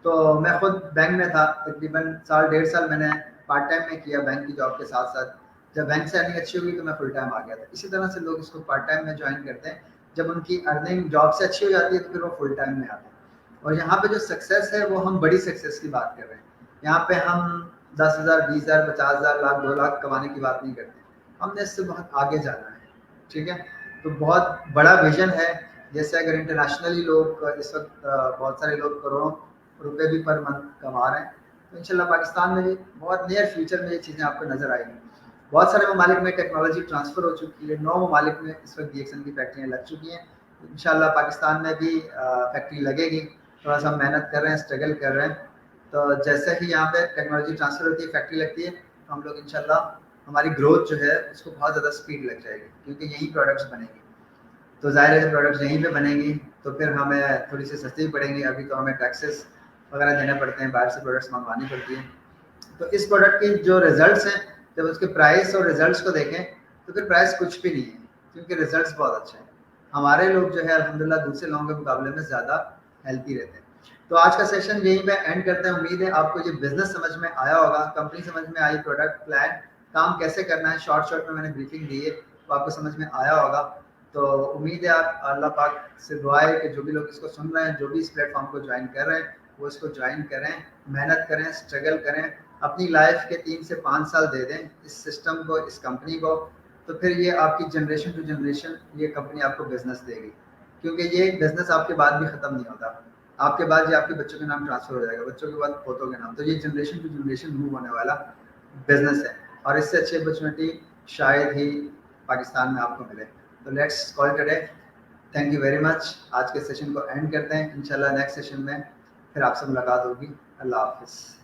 तो मैं खुद बैंक में था, तकरीबन साल डेढ़ साल मैंने पार्ट टाइम में किया बैंक की जॉब के साथ साथ। जब बैंक से अर्निंग अच्छी हुई तो मैं फुल टाइम आ गया था। इसी तरह से लोग इसको पार्ट टाइम में ज्वाइन करते हैं, जब उनकी अर्निंग जॉब से अच्छी हो जाती है तो फिर वो फुल टाइम में आते हैं। और यहाँ पे जो सक्सेस है वो हम बड़ी सक्सेस की बात कर रहे हैं। यहाँ पे हम 10,000, 20,000, 50,000, लाख, 2 लाख कमाने की बात नहीं करते, हमने इससे बहुत आगे जाना है। ठीक है, तो बहुत बड़ा विजन है। जैसे अगर इंटरनेशनली लोग इस वक्त बहुत सारे लोग करोड़ों रुपए भी पर मंथ कमा रहे हैं, तो इंशाल्लाह पाकिस्तान में भी बहुत नियर फ्यूचर में ये चीज़ें आपको नज़र आएंगी। बहुत सारे ममालिक में टेक्नोलॉजी ट्रांसफ़र हो चुकी है, 9 ममालिक में इस वक्त DXN की फैक्ट्रियाँ लग चुकी हैं। इंशाल्लाह पाकिस्तान में भी फैक्ट्री लगेगी। थोड़ा सा मेहनत कर रहे हैं, स्ट्रगल कर रहे हैं। तो जैसे ही यहाँ पे टेक्नोलॉजी ट्रांसफ़र होती है, फैक्ट्री लगती है, तो हम लोग इंशाल्लाह हमारी ग्रोथ जो है उसको बहुत ज़्यादा स्पीड लग जाएगी, क्योंकि यही प्रोडक्ट्स बनेंगे। तो ज़ाहिर है जब प्रोडक्ट्स यहीं पे बनेंगी तो फिर हमें थोड़ी सी सस्ती पड़ेंगी। अभी तो हमें टैक्सेस वगैरह देने पड़ते हैं, बाहर से प्रोडक्ट्स मंगवानी पड़ती हैं। तो इस प्रोडक्ट के जो रिजल्ट्स हैं, जब उसके प्राइस और रिजल्ट्स को देखें तो फिर प्राइस कुछ भी नहीं है, क्योंकि रिजल्ट्स बहुत अच्छे हैं। हमारे लोग जो है अल्हम्दुलिल्लाह दूसरे लोगों के मुकाबले में ज़्यादा हेल्थी रहते हैं। तो आज का सेशन यहीं पे एंड करते हैं। उम्मीद है आपको ये बिजनेस समझ में आया होगा, कंपनी समझ में आई, प्रोडक्ट, प्लान, काम कैसे करना है, शॉर्ट में मैंने ब्रीफिंग दी है, तो आपको समझ में आया होगा। तो उम्मीद है आप, अल्लाह पाक से दुआ है कि जो भी लोग इसको सुन रहे हैं, जो भी इस प्लेटफॉर्म को ज्वाइन कर रहे हैं, वो इसको ज्वाइन करें, मेहनत करें, स्ट्रगल करें, अपनी लाइफ के 3 से 5 साल दे दें इस सिस्टम को, इस कंपनी को। तो फिर ये आपकी जनरेशन टू जनरेशन ये कंपनी आपको बिजनेस देगी, क्योंकि ये बिजनेस आपके बाद भी ख़त्म नहीं होता। आपके बाद ये आपके बच्चों के नाम ट्रांसफ़र हो जाएगा, बच्चों के बाद पोतों के नाम। तो ये जनरेशन टू जनरेशन मूव होने वाला बिजनेस है, और इससे अच्छी अपॉर्चुनिटी शायद ही पाकिस्तान में आपको मिले। तो let's call today. Thank you very much. आज के सेशन को एंड करते हैं। इंशाल्लाह नेक्स्ट सेशन में फिर आपसे मुलाकात होगी। अल्लाह हाफिज़।